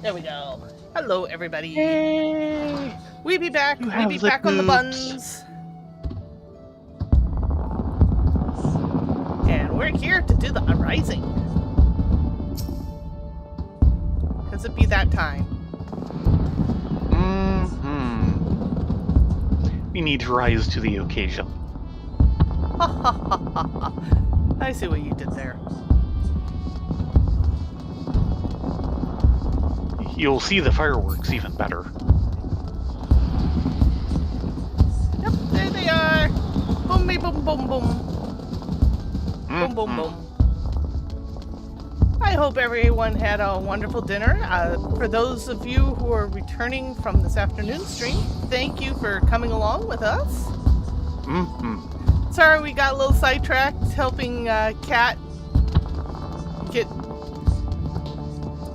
There we go. Hello, everybody. Yay! We be back. You We have be the back on the boobs. buns. And we're here to do the Rising. Because it be that time. We need to rise to the occasion. Ha ha ha ha ha. I see what you did there. You'll see the fireworks even better. Yep, there they are. Boom, boom, boom, boom. Boom, boom, boom. I hope everyone had a wonderful dinner. For those of you who are returning from this afternoon stream, thank you for coming along with us. Sorry we got a little sidetracked helping Kat get...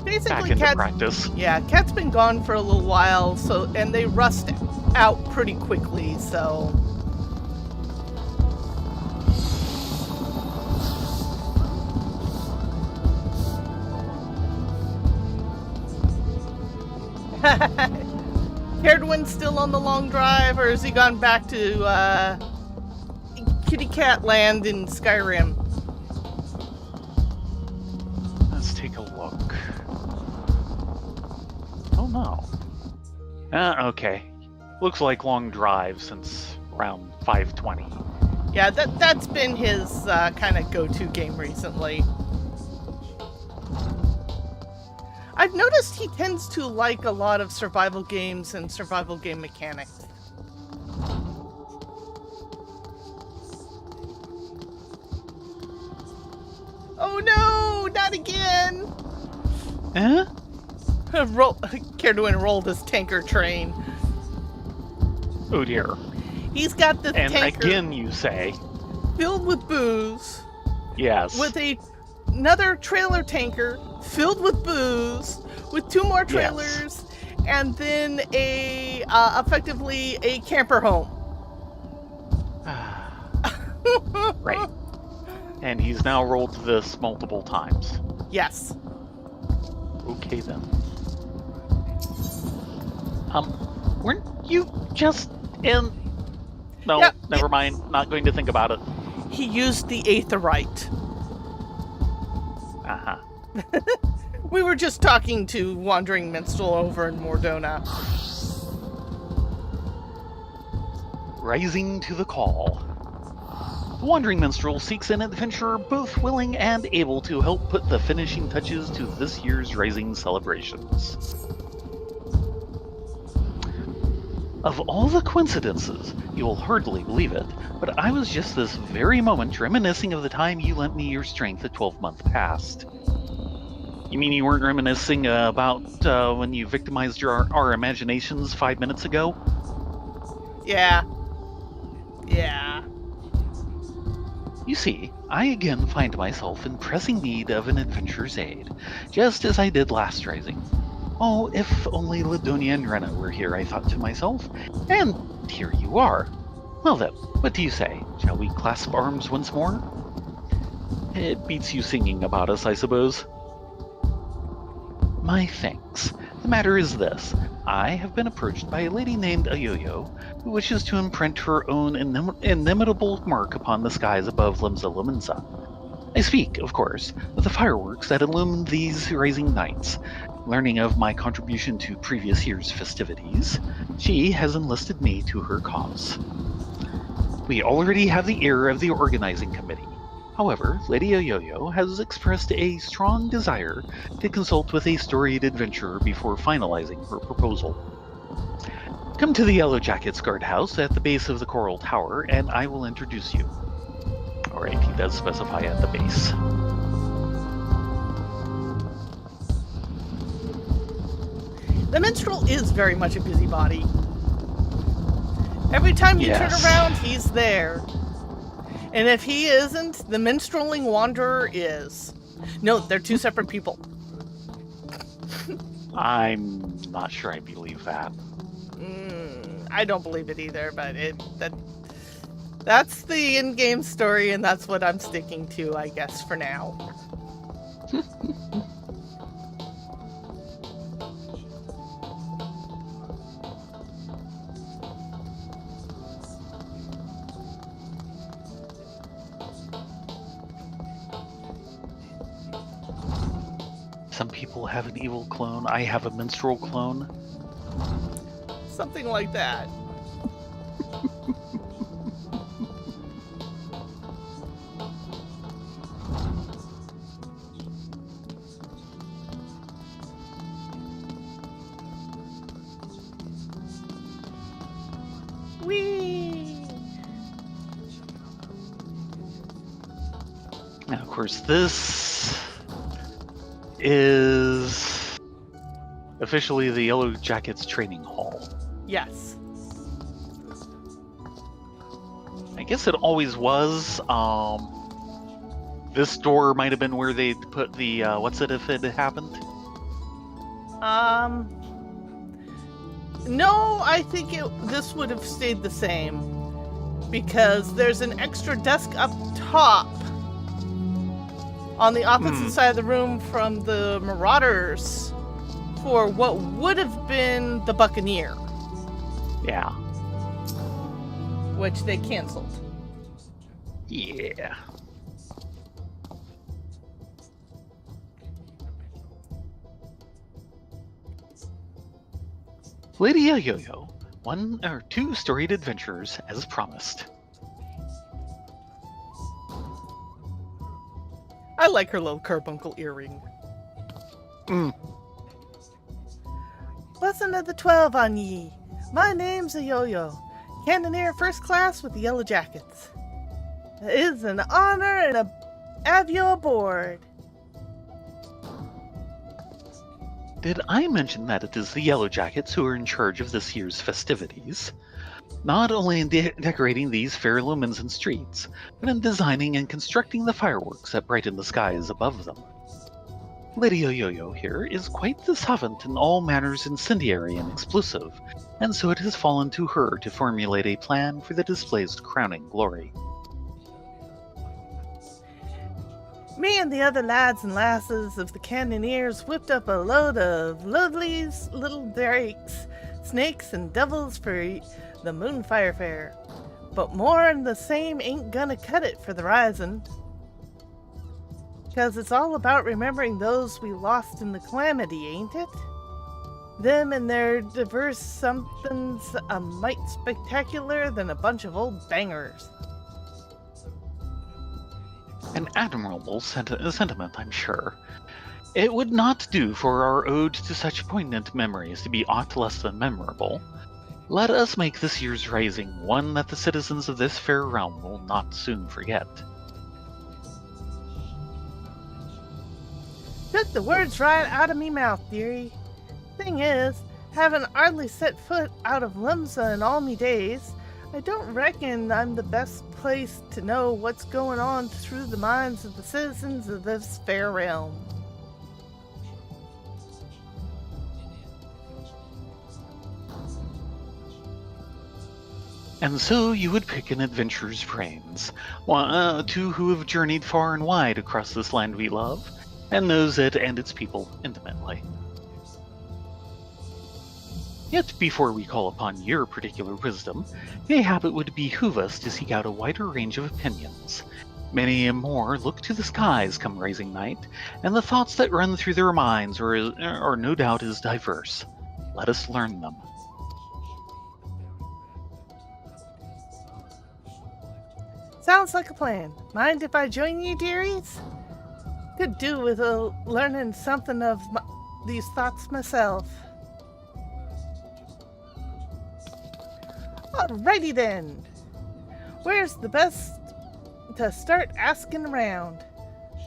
Basically, Back into practice. Yeah, Kat's been gone for a little while, and they rust out pretty quickly, so... Hareband's still on the long drive, or has he gone back to Kitty Cat Land in Skyrim? Let's take a look. Oh no. Okay. Looks like long drive since around 5:20. Yeah, that's been his kind of go-to game recently. I've noticed he tends to like a lot of survival games and survival game mechanics. Oh no, not again! Huh? Carduin rolled his tanker train. Oh dear. He's got the And tanker again you say. filled with booze. Yes. With another trailer tanker filled with booze, with two more trailers, and then effectively a camper home. Right. And he's now rolled this multiple times. Yes. Okay then. Weren't you just in... No, Yep. never mind. Not going to think about it. He used the aetherite. Uh-huh. We were just talking to Wandering Minstrel over in Mordona. Rising to the call. The Wandering Minstrel seeks an adventurer both willing and able to help put the finishing touches to this year's Rising celebrations. Of all the coincidences, you'll hardly believe it, but I was just this very moment reminiscing of the time you lent me your strength a 12-month past. You mean you weren't reminiscing about when you victimized our imaginations 5 minutes ago? Yeah. You see, I again find myself in pressing need of an adventurer's aid, just as I did last Rising. Oh, if only Ladonia and Rena were here, I thought to myself. And here you are. Well then, what do you say? Shall we clasp arms once more? It beats you singing about us, I suppose. My thanks. The matter is this. I have been approached by a lady named Ayoyo, who wishes to imprint her own inimitable mark upon the skies above Limsa Lumensa. I speak, of course, of the fireworks that illumine these rising nights. Learning of my contribution to previous year's festivities, she has enlisted me to her cause. We already have the ear of the organizing committee. However, Lady Ayoyo has expressed a strong desire to consult with a storied adventurer before finalizing her proposal. Come to the Yellow Jackets guardhouse at the base of the Coral Tower, and I will introduce you. Alright, he does specify at the base. The minstrel is very much a busybody. Every time you turn around, he's there. And if he isn't, the minstreling wanderer is. No, they're two separate people. I'm not sure I believe that. I don't believe it either, but that's the in-game story, and that's what I'm sticking to, I guess, for now. people have an evil clone, I have a minstrel clone. Something like that. Whee! And of course, this is officially the Yellow Jackets training hall. Yes. I guess it always was. This door might have been where they put the what's it if it happened? No, I think this would have stayed the same because there's an extra desk up top on the opposite side of the room from the Marauders for what would have been the Buccaneer. Yeah. Which they canceled. Yeah. Lady Yo-Yo, 1 or 2 storied adventures as promised. I like her little carbuncle earring. Lesson of the 12 on ye. My name's a Yo-Yo, Cannoneer First Class with the Yellow Jackets. It is an honor and a have you aboard. Did I mention that it is the Yellow Jackets who are in charge of this year's festivities? Not only in decorating these fair lumens and streets, but in designing and constructing the fireworks that brighten the skies above them. Lady Yo-Yo here is quite the savant in all matters incendiary and explosive, and so it has fallen to her to formulate a plan for the display's crowning glory. Me and the other lads and lasses of the Cannoneers whipped up a load of lovely little drakes, snakes, and devils for the Moonfire Fair. But more and the same ain't gonna cut it for the rising. 'Cause it's all about remembering those we lost in the calamity, ain't it? Them and their diverse somethings a mite spectacular than a bunch of old bangers. An admirable sentiment, I'm sure. It would not do for our ode to such poignant memories to be aught less than memorable. Let us make this year's rising one that the citizens of this fair realm will not soon forget. Took the words right out of me mouth, dearie. Thing is, having hardly set foot out of Limsa in all me days, I don't reckon I'm the best place to know what's going on through the minds of the citizens of this fair realm. And so you would pick an adventurer's brains, two who have journeyed far and wide across this land we love, and knows it and its people intimately. Yet before we call upon your particular wisdom, mayhap it would behoove us to seek out a wider range of opinions. Many and more look to the skies come rising night, and the thoughts that run through their minds are no doubt as diverse. Let us learn them. Sounds like a plan. Mind if I join you, dearies? Could do with learning something of these thoughts myself. Alrighty then. Where's the best to start asking around?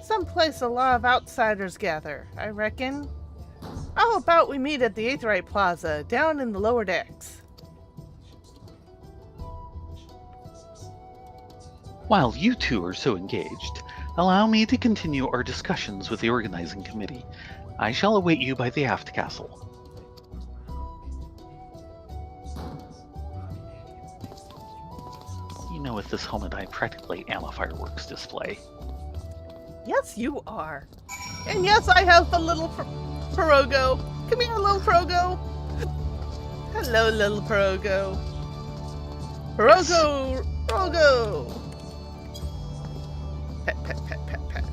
Someplace a lot of outsiders gather, I reckon. How about we meet at the Aetheryte Plaza, down in the lower decks? While you two are so engaged, allow me to continue our discussions with the organizing committee. I shall await you by the aft castle. You know, with this helmet, I practically am a fireworks display. Yes, you are. And yes, I have a little Perogo. Come here, little Perogo. Hello, little Perogo. Perogo, Perogo. Pet, pet, pet, pet, pet.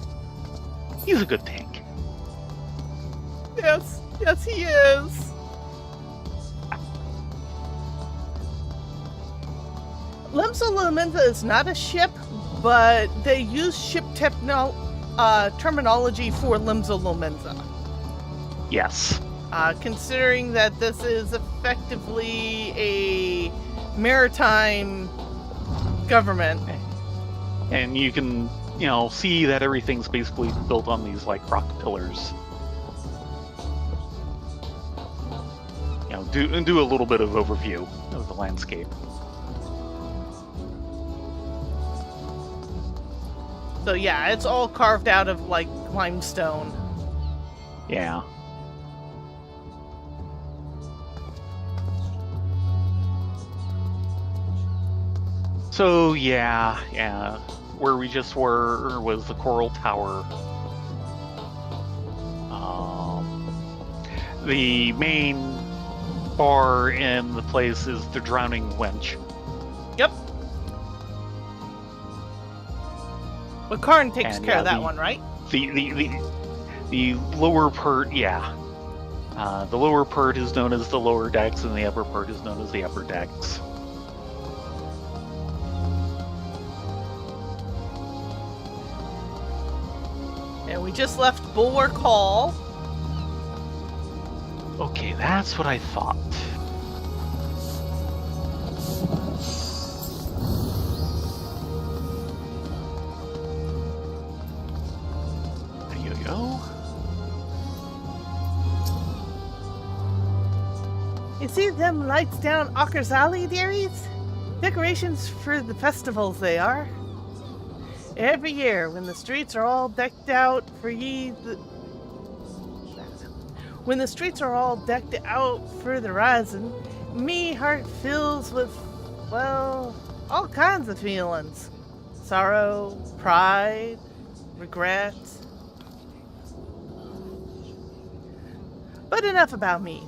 He's a good tank. Yes, yes, he is. Limsa is not a ship, but they use ship terminology for Limsa. Yes. Considering that this is effectively a maritime government. And you can, see that everything's basically built on these, rock pillars. Do a little bit of overview of the landscape. So yeah, it's all carved out of, limestone. Yeah. So, yeah. Where we just were was the Coral Tower. The main bar in the place is the Drowning Wench. Yep. But Karn takes care of that one, right? The lower part, yeah. The lower part is known as the lower decks, and the upper part is known as the upper decks. And we just left Bulwark Hall. Okay, that's what I thought. There you go. You see them lights down Ocker's Alley, dearies? Decorations for the festivals they are. Every year, when the streets are all decked out for when the streets are all decked out for the rising, me heart fills with, well, all kinds of feelings. Sorrow, pride, regret. But enough about me.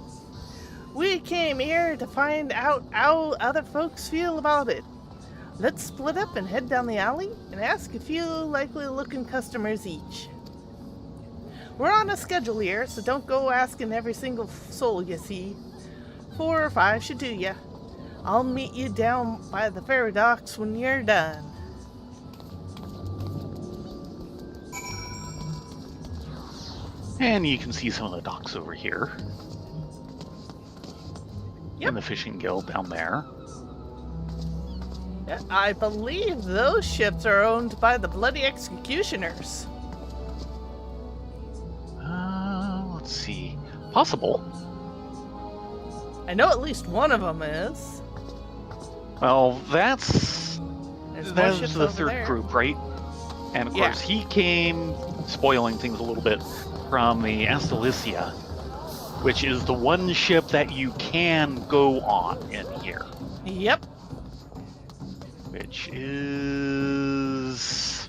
We came here to find out how other folks feel about it. Let's split up and head down the alley and ask a few likely-looking customers each. We're on a schedule here, so don't go asking every single soul you see. 4 or 5 should do ya. I'll meet you down by the ferry docks when you're done. And you can see some of the docks over here. Yep. And the fishing guild down there. I believe those ships are owned by the Bloody Executioners. Let's see. Possible. I know at least one of them is. Well, that's ships the over third there. group, right? And of course, he came, spoiling things a little bit, from the Astalicia, which is the one ship that you can go on in here. Yep. Which is...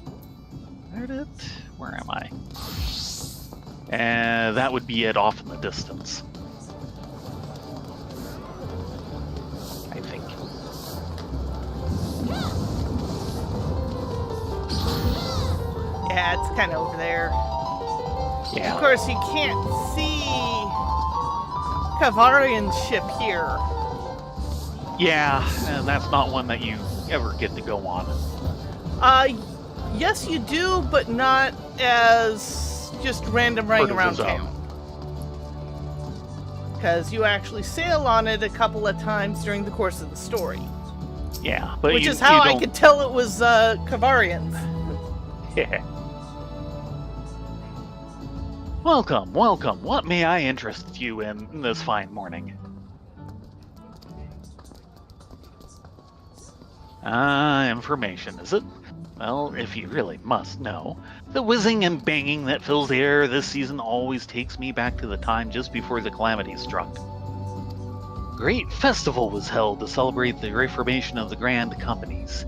Where am I? And that would be it off in the distance. I think. Yeah, it's kind of over there. Yeah. Of course, you can't see Kavarian's ship here. Yeah, and that's not one that you ever get to go on. Yes, you do, but not as just random running around town. Because you actually sail on it a couple of times during the course of the story. Yeah, but which is how I could tell it was Kavarian's. Yeah. Welcome. What may I interest you in this fine morning? Information, is it? Well, if you really must know, the whizzing and banging that fills the air this season always takes me back to the time just before the calamity struck. A great festival was held to celebrate the reformation of the Grand Companies.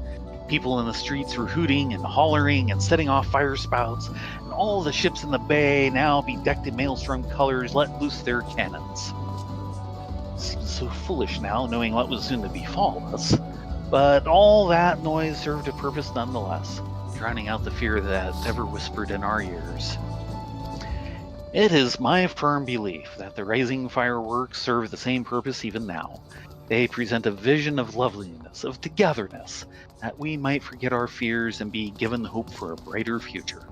People in the streets were hooting and hollering and setting off fire spouts, and all the ships in the bay, now bedecked in maelstrom colors, let loose their cannons. It seems so foolish now, knowing what was soon to befall us. But all that noise served a purpose nonetheless, drowning out the fear that ever whispered in our ears. It is my firm belief that the rising fireworks serve the same purpose even now. They present a vision of loveliness, of togetherness, that we might forget our fears and be given hope for a brighter future.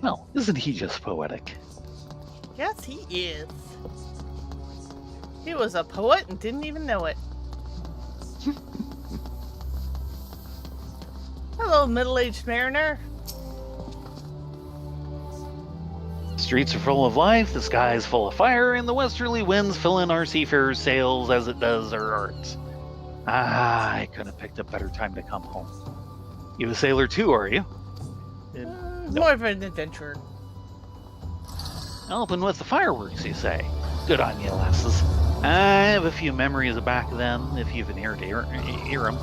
Well, isn't he just poetic? Yes, he is. He was a poet and didn't even know it. Hello, middle-aged mariner. The streets are full of life, the sky is full of fire, and the westerly winds fill in our seafarers' sails as it does our hearts. I couldn't have picked a better time to come home. You a sailor too, are you? More of an adventurer. Helping with the fireworks, you say? Good on you, lasses. I have a few memories of back then, if you've been here to hear 'em.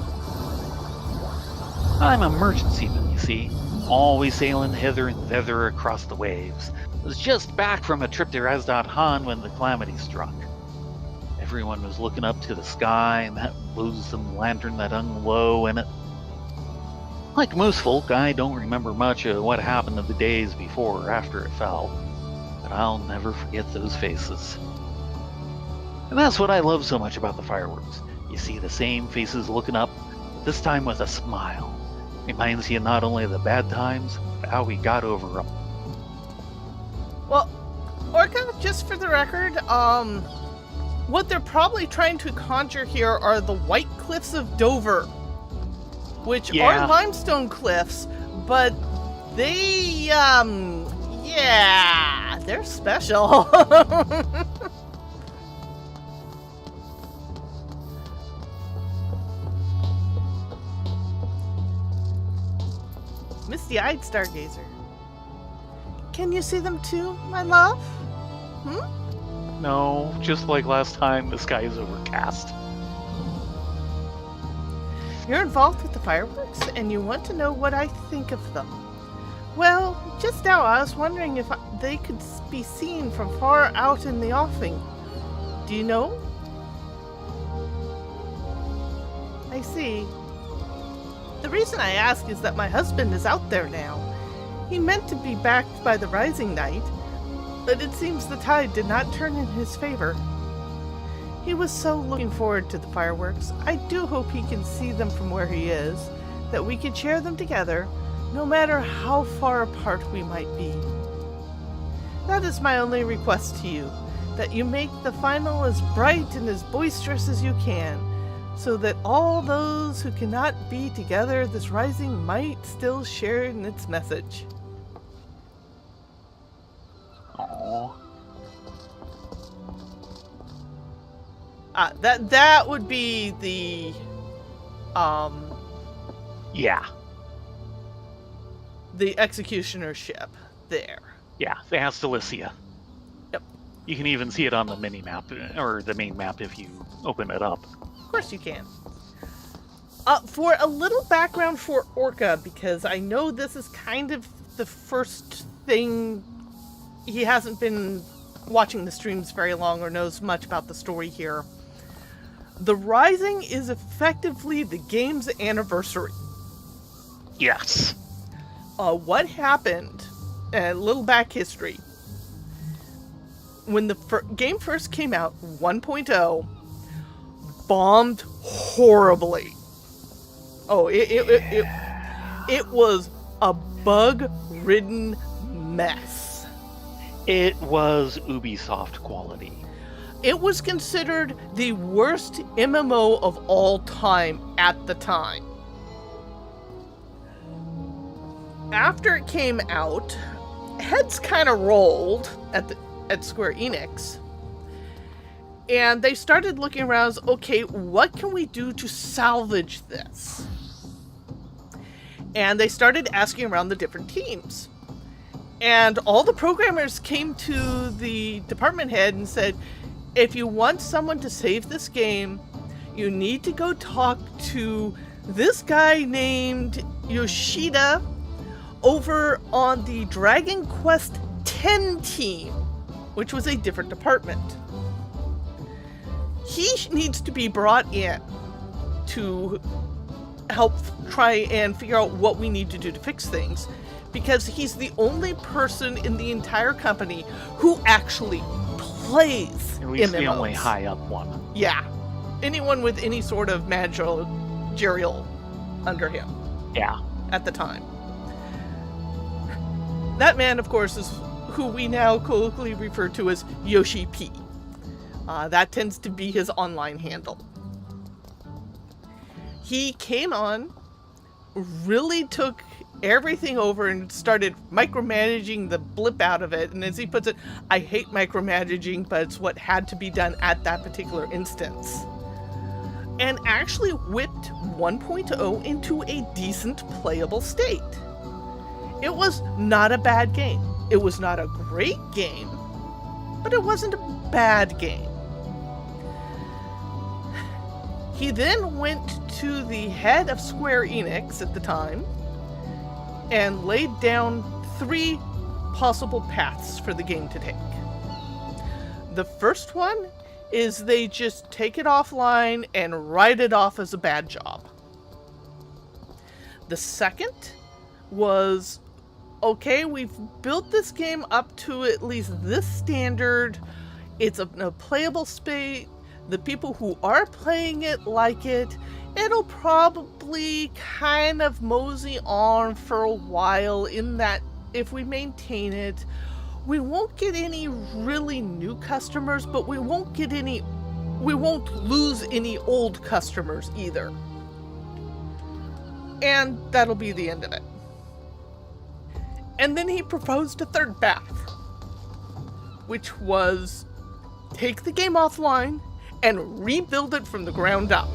I'm a merchant seaman, you see, always sailing hither and thither across the waves. Was just back from a trip to Razdad when the calamity struck. Everyone was looking up to the sky and that loathsome lantern that hung low in it. Like most folk, I don't remember much of what happened of the days before or after it fell, but I'll never forget those faces. And that's what I love so much about the fireworks. You see the same faces looking up, but this time with a smile. Reminds you not only of the bad times, but how we got over them. Well, Orca, just for the record, what they're probably trying to conjure here are the White Cliffs of Dover, which are limestone cliffs, but they, they're special. Misty-eyed stargazer. Can you see them too, my love? No, just like last time, the sky is overcast. You're involved with the fireworks, and you want to know what I think of them. Well, just now I was wondering if they could be seen from far out in the offing. Do you know? I see. The reason I ask is that my husband is out there now. He meant to be back by the rising night, but it seems the tide did not turn in his favor. He was so looking forward to the fireworks. I do hope he can see them from where he is, that we can share them together, no matter how far apart we might be. That is my only request to you, that you make the final as bright and as boisterous as you can, so that all those who cannot be together this rising might still share in its message. Aww. That would be the the executioner ship there. Yeah, the Astalicia. Yep. You can even see it on the mini map or the main map if you open it up. Of course you can. For a little background for Orca, because I know this is kind of the first thing, he hasn't been watching the streams very long or knows much about the story here. The Rising is effectively the game's anniversary. Yes. What happened, a little back history, when the game first came out, 1.0, bombed horribly. Oh, it was a bug-ridden mess. It was Ubisoft quality. It was considered the worst MMO of all time at the time. After it came out, heads kind of rolled at Square Enix, and they started looking around as, okay, what can we do to salvage this? And they started asking around the different teams. And all the programmers came to the department head and said, if you want someone to save this game, you need to go talk to this guy named Yoshida over on the Dragon Quest X team, which was a different department. He needs to be brought in to help try and figure out what we need to do to fix things, because he's the only person in the entire company who actually plays At least MMOs. the only high up one. Yeah. Anyone with any sort of managerial under him. Yeah. At the time. That man, of course, is who we now colloquially refer to as Yoshi P. That tends to be his online handle. He came on, really took everything over and started micromanaging the blip out of it. And as he puts it, I hate micromanaging, but it's what had to be done at that particular instance. And actually whipped 1.0 into a decent playable state. It was not a bad game. It was not a great game, but it wasn't a bad game. He then went to the head of Square Enix at the time and laid down 3 possible paths for the game to take. The first one is they just take it offline and write it off as a bad job. The second was, okay, we've built this game up to at least this standard. It's a playable state. The people who are playing it like it. It'll probably kind of mosey on for a while in that if we maintain it, we won't get any really new customers, but we won't lose any old customers either. And that'll be the end of it. And then he proposed a third path, which was take the game offline and rebuild it from the ground up.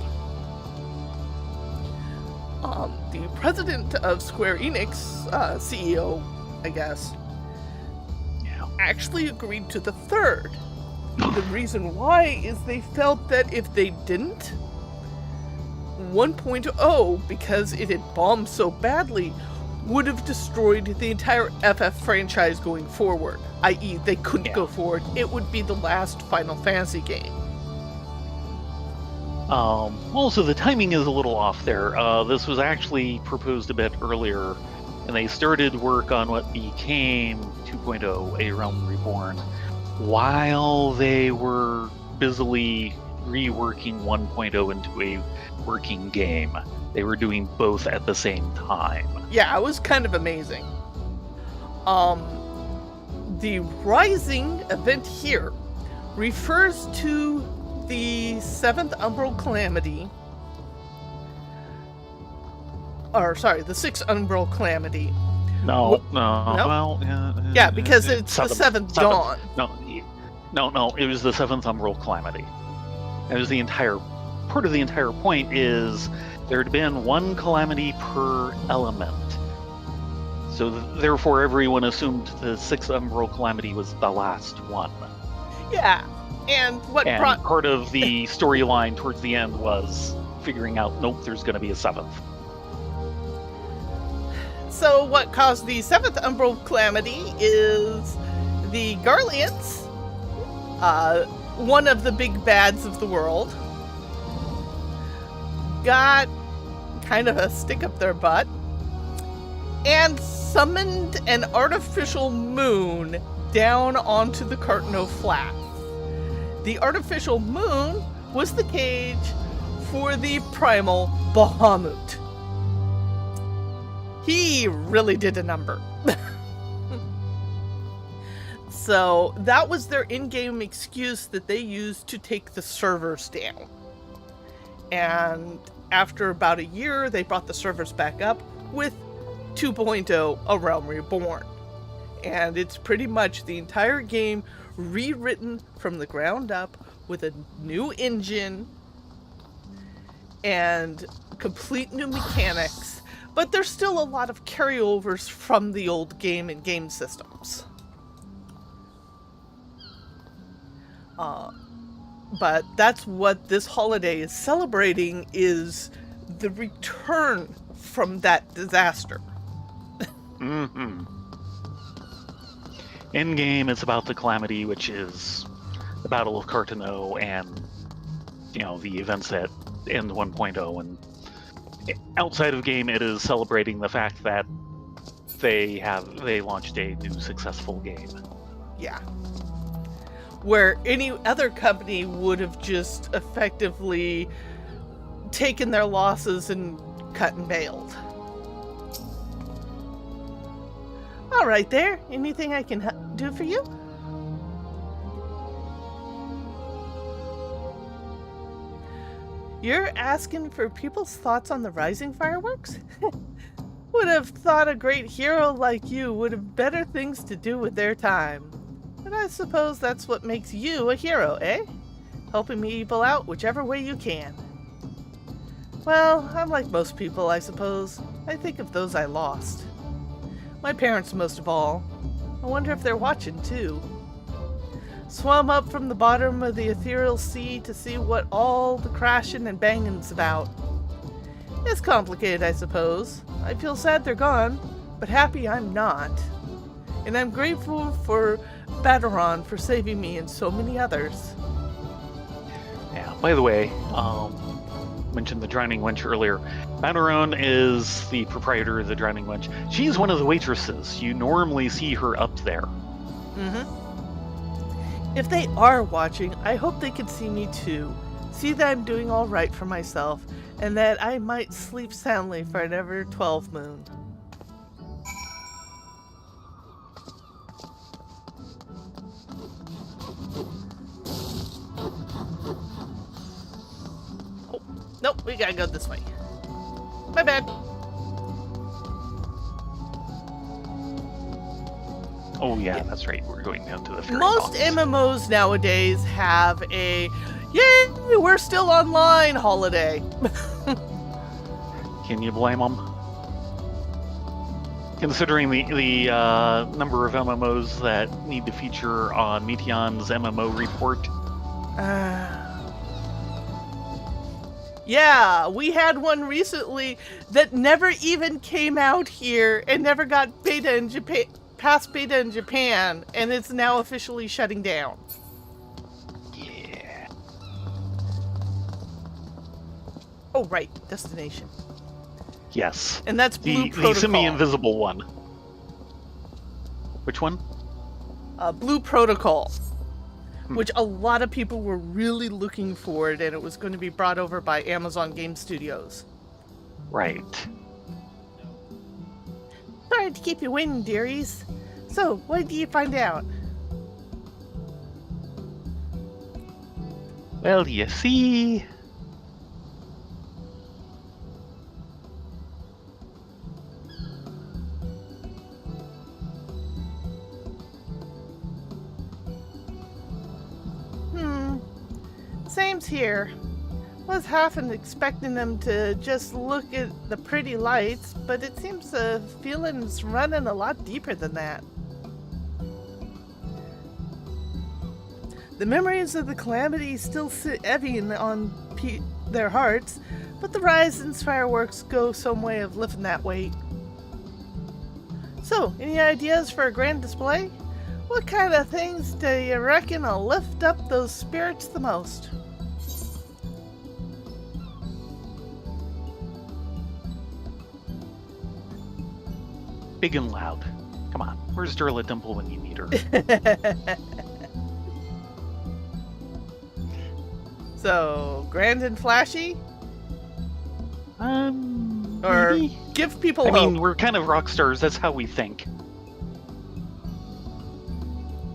The president of Square Enix, CEO, I guess, actually agreed to the third. The reason why is they felt that if they didn't, 1.0, because it had bombed so badly, would have destroyed the entire FF franchise going forward. I.e., they couldn't go forward. It would be the last Final Fantasy game. Also, the timing is a little off there. This was actually proposed a bit earlier, and they started work on what became 2.0, A Realm Reborn, while they were busily reworking 1.0 into a working game. They were doing both at the same time. Yeah, it was kind of amazing. The Rising event here refers to the 7th Umbral Calamity. Or, sorry, the 6th Umbral Calamity. No. No? Well, yeah, because it's the 7th Dawn. No, it was the 7th Umbral Calamity. It was the entire point is there had been one calamity per element. So therefore everyone assumed the 6th Umbral Calamity was the last one. Yeah. And part of the storyline towards the end was figuring out, nope, there's going to be a 7th. So what caused the 7th Umbral Calamity is the Garleans, one of the big bads of the world, got kind of a stick up their butt and summoned an artificial moon down onto the Cartano Flat. The artificial moon was the cage for the primal Bahamut. He really did a number. So that was their in-game excuse that they used to take the servers down. And after about a year, they brought the servers back up with 2.0, A Realm Reborn. And it's pretty much the entire game rewritten from the ground up with a new engine and complete new mechanics, but there's still a lot of carryovers from the old game and game systems. But that's what this holiday is celebrating, is the return from that disaster. Mm-hmm. In game, it's about the calamity, which is the Battle of Cartano and, the events that end 1.0. And outside of game, it is celebrating the fact that they launched a new successful game. Yeah. Where any other company would have just effectively taken their losses and cut and bailed. All right there. Anything I can do for you? You're asking for people's thoughts on the Rising fireworks? Would have thought a great hero like you would have better things to do with their time. And I suppose that's what makes you a hero, eh? Helping people out whichever way you can. Well, I'm like most people, I suppose. I think of those I lost. My parents most of all. I wonder if they're watching too. Swam up from the bottom of the ethereal sea to see what all the crashing and banging's about. It's complicated, I suppose. I feel sad they're gone, but happy I'm not. And I'm grateful for Baderon for saving me and so many others. Yeah, by the way, mentioned the Drowning Wench earlier. Baderon is the proprietor of the Drowning Wench. She's one of the waitresses. You normally see her up there. Mm-hmm. If they are watching, I hope they can see me too. See that I'm doing all right for myself, and that I might sleep soundly for another 12 moon. Oh, nope, we gotta go this way. My bad. Oh yeah, that's right. We're going down to the ferry Most box. MMOs nowadays have a "Yay, we're still online" holiday. Can you blame them? Considering the number of MMOs that need to feature on Meteon's MMO report. Yeah, we had one recently that never even came out here and never got beta in Japan, past beta in Japan, and it's now officially shutting down. Yeah. Oh, right, destination. Yes. And that's Blue Protocol. The semi-invisible one. Which one? Blue Protocol. Which a lot of people were really looking for it, and it was going to be brought over by Amazon Game Studios. Right. Sorry to keep you waiting, dearies. So, what did you find out? Well, you see... Same's here. Was half expecting them to just look at the pretty lights, but it seems the feeling's running a lot deeper than that. The memories of the calamity still sit heavy on their hearts, but the Rising's fireworks go some way of lifting that weight. So, any ideas for a grand display? What kind of things do you reckon will lift up those spirits the most? Big and loud. Come on, where's Durla Dimple when you need her? So, grand and flashy? Or Maybe? give people I hope. mean, we're kind of rock stars. That's how we think.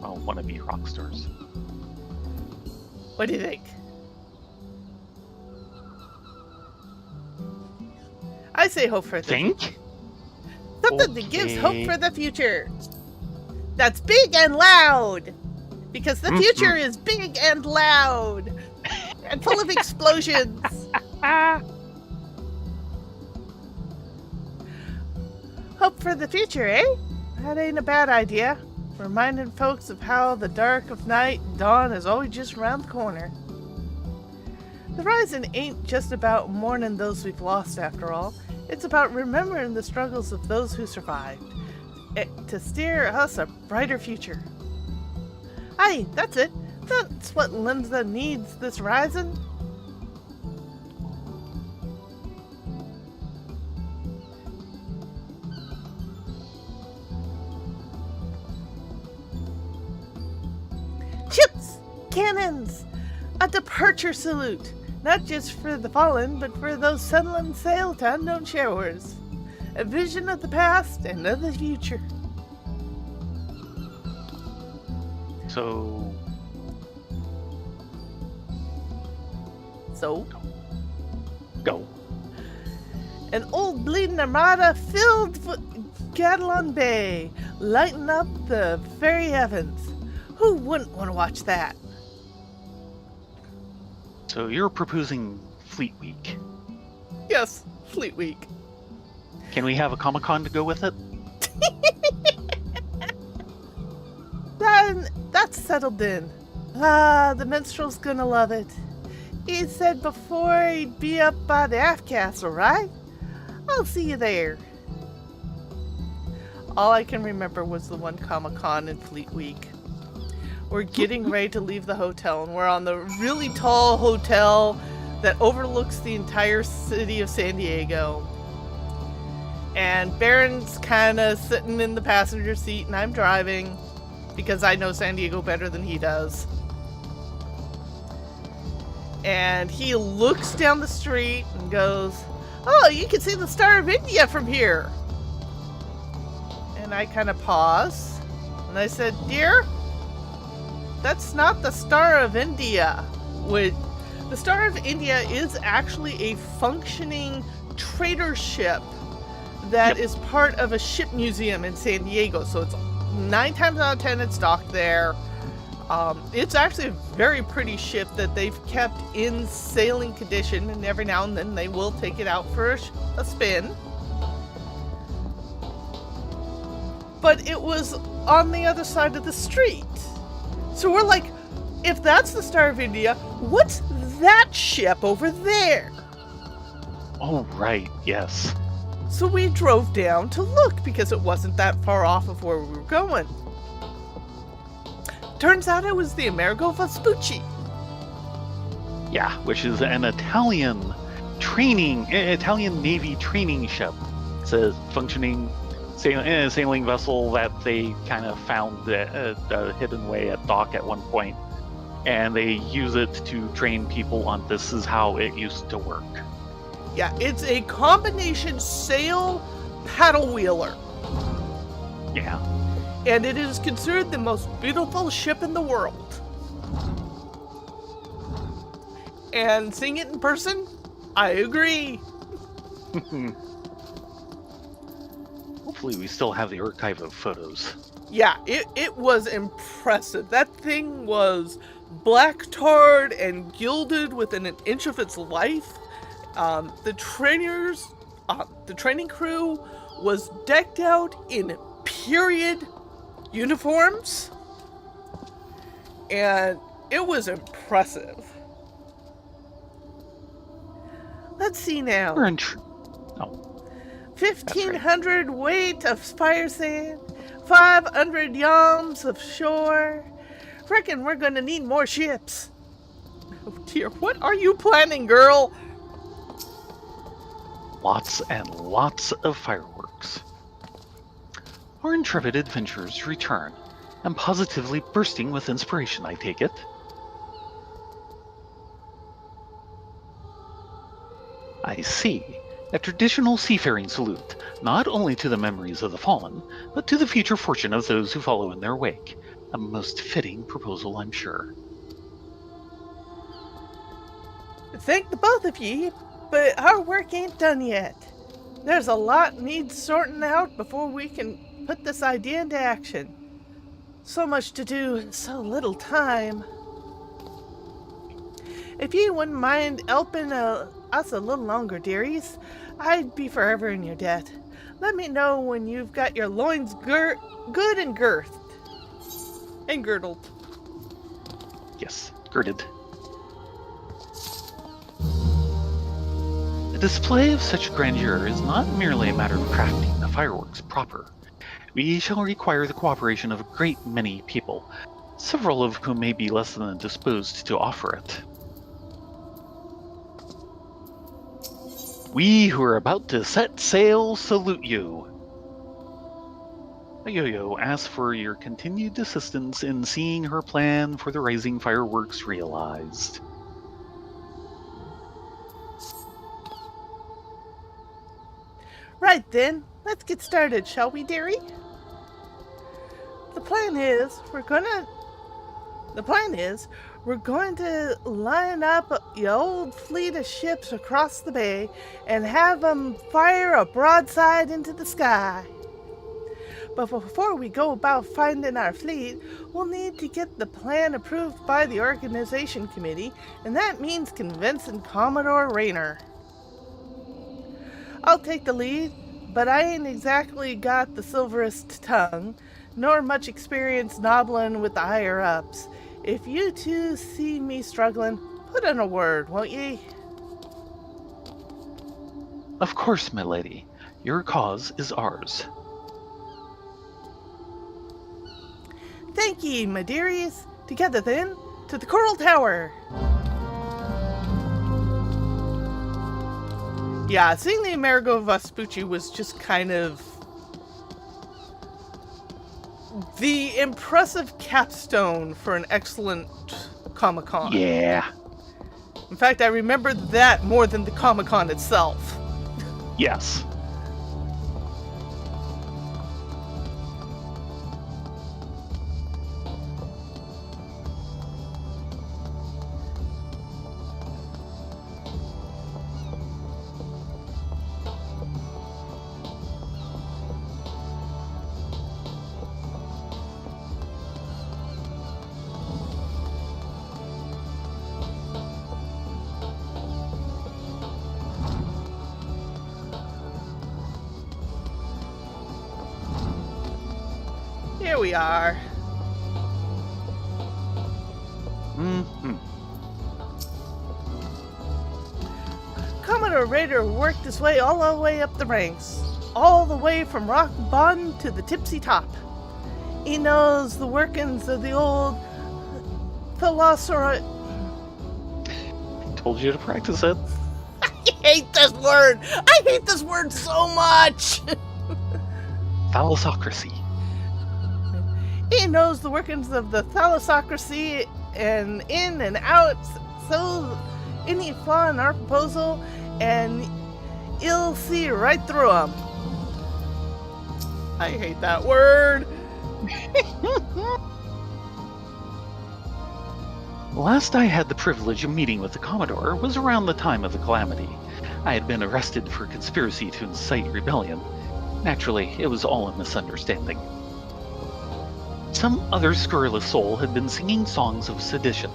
Well, want to be rock stars. What do you think? I say hope for the Think? something that gives hope for the future. That's big and loud. Because the future is big and loud. And full of explosions. Hope for the future, eh? That ain't a bad idea. Reminding folks of how the dark of night and dawn is always just around the corner. The Rising ain't just about mourning those we've lost, after all. It's about remembering the struggles of those who survived, to steer us a brighter future. Aye, that's it. That's what Limsa needs this Rising. cannons! A departure salute! Not just for the fallen, but for those settling sail to unknown shores. A vision of the past and of the future. So, go. An old bleeding armada filled Gadalon Bay, lighting up the very heavens. Who wouldn't want to watch that? So you're proposing Fleet Week. Yes, Fleet Week. Can we have a Comic-Con to go with it? That's settled in. Ah, the minstrel's gonna love it. He said before he'd be up by the aft castle, right? I'll see you there. All I can remember was the one Comic-Con in Fleet Week. We're getting ready to leave the hotel, and we're on the really tall hotel that overlooks the entire city of San Diego. And Baron's kind of sitting in the passenger seat, and I'm driving, because I know San Diego better than he does. And he looks down the street and goes, "Oh, you can see the Star of India from here." And I kind of pause, and I said, "Dear, that's not the Star of India." The Star of India is actually a functioning trader ship that is part of a ship museum in San Diego. So it's 9 times out of 10 it's docked there. It's actually a very pretty ship that they've kept in sailing condition, and every now and then they will take it out for a spin. But it was on the other side of the street. So we're like, if that's the Star of India, what's that ship over there? Oh, right, yes. So we drove down to look because it wasn't that far off of where we were going. Turns out it was the Amerigo Vespucci. Yeah, which is an Italian Navy training ship. It's a functioning sailing vessel that they kind of found a hidden way at dock at one point, and they use it to train people on this is how it used to work. Yeah, it's a combination sail paddle wheeler. Yeah. And it is considered the most beautiful ship in the world. And seeing it in person, I agree. Hopefully we still have the archive of photos. Yeah, it was impressive. That thing was black tarred and gilded within an inch of its life. The training crew was decked out in period uniforms, and it was impressive. Let's see now. We're in 1,500 weight of fire sand, 500 yams of shore. Reckon we're gonna need more ships. Oh dear, what are you planning, girl? Lots and lots of fireworks. Our intrepid adventurers return. I'm positively bursting with inspiration, I take it. I see. A traditional seafaring salute, not only to the memories of the fallen, but to the future fortune of those who follow in their wake. A most fitting proposal, I'm sure. Thank the both of ye, but our work ain't done yet. There's a lot needs sorting out before we can put this idea into action. So much to do in so little time. If ye wouldn't mind helping us a little longer, dearies, I'd be forever in your debt. Let me know when you've got your loins good and girthed. And girdled. Yes, girded. A display of such grandeur is not merely a matter of crafting the fireworks proper. We shall require the cooperation of a great many people, several of whom may be less than disposed to offer it. We who are about to set sail salute you. Yo-Yo asks for your continued assistance in seeing her plan for the rising fireworks realized. Right then, let's get started, shall we, dearie? The plan is we're going to line up the old fleet of ships across the bay and have them fire a broadside into the sky. But before we go about finding our fleet, we'll need to get the plan approved by the organization committee, and that means convincing Commodore Rayner. I'll take the lead, but I ain't exactly got the silverest tongue, nor much experience nobbling with the higher-ups. If you two see me struggling, put in a word, won't ye? Of course, my lady. Your cause is ours. Thank ye, my dearies. Together then, to the Coral Tower. Yeah, seeing the Amerigo Vespucci was just kind of the impressive capstone for an excellent Comic-Con. Yeah. In fact, I remember that more than the Comic-Con itself. Yes. Here we are. Mm-hmm. Commodore Raider worked his way all the way up the ranks, all the way from rock bottom to the tipsy top. He knows the workings of the old philosopher. Told you to practice it. I hate this word. I hate this word so much. Thalassocracy. He knows the workings of the thalassocracy and in and out, so any flaw in our proposal, and he'll see right through them. I hate that word. Last I had the privilege of meeting with the Commodore was around the time of the Calamity. I had been arrested for conspiracy to incite rebellion. Naturally, it was all a misunderstanding. Some other scurrilous soul had been singing songs of sedition.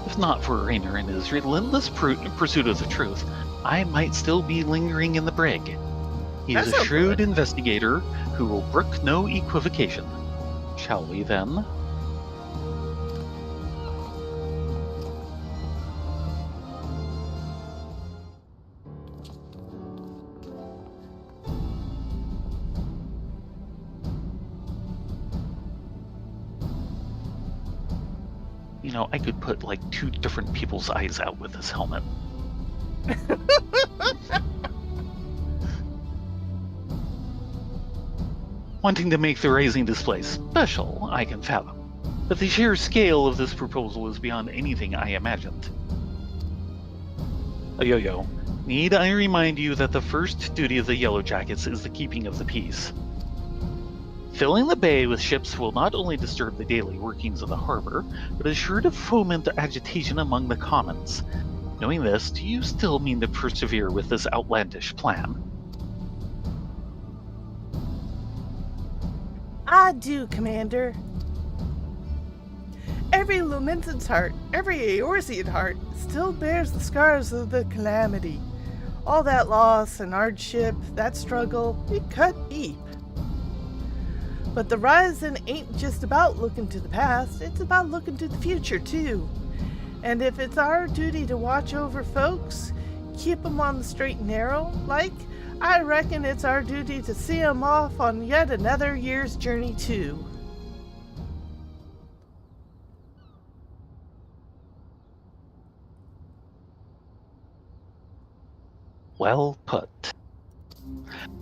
If not for Rayner and his relentless pursuit of the truth, I might still be lingering in the brig. He is a shrewd investigator who will brook no equivocation. Shall we then? You know, I could put like 2 different people's eyes out with this helmet. Wanting to make the raising display special, I can fathom. But the sheer scale of this proposal is beyond anything I imagined. Yo-Yo, need I remind you that the first duty of the Yellow Jackets is the keeping of the peace. Filling the bay with ships will not only disturb the daily workings of the harbor, but is sure to foment agitation among the commons. Knowing this, do you still mean to persevere with this outlandish plan? I do, Commander. Every Lumentan's heart, every Eorzean heart, still bears the scars of the Calamity. All that loss and hardship, that struggle, it cut deep. But the Rising ain't just about looking to the past, it's about looking to the future, too. And if it's our duty to watch over folks, keep 'em on the straight and narrow, like, I reckon it's our duty to see 'em off on yet another year's journey, too. Well put.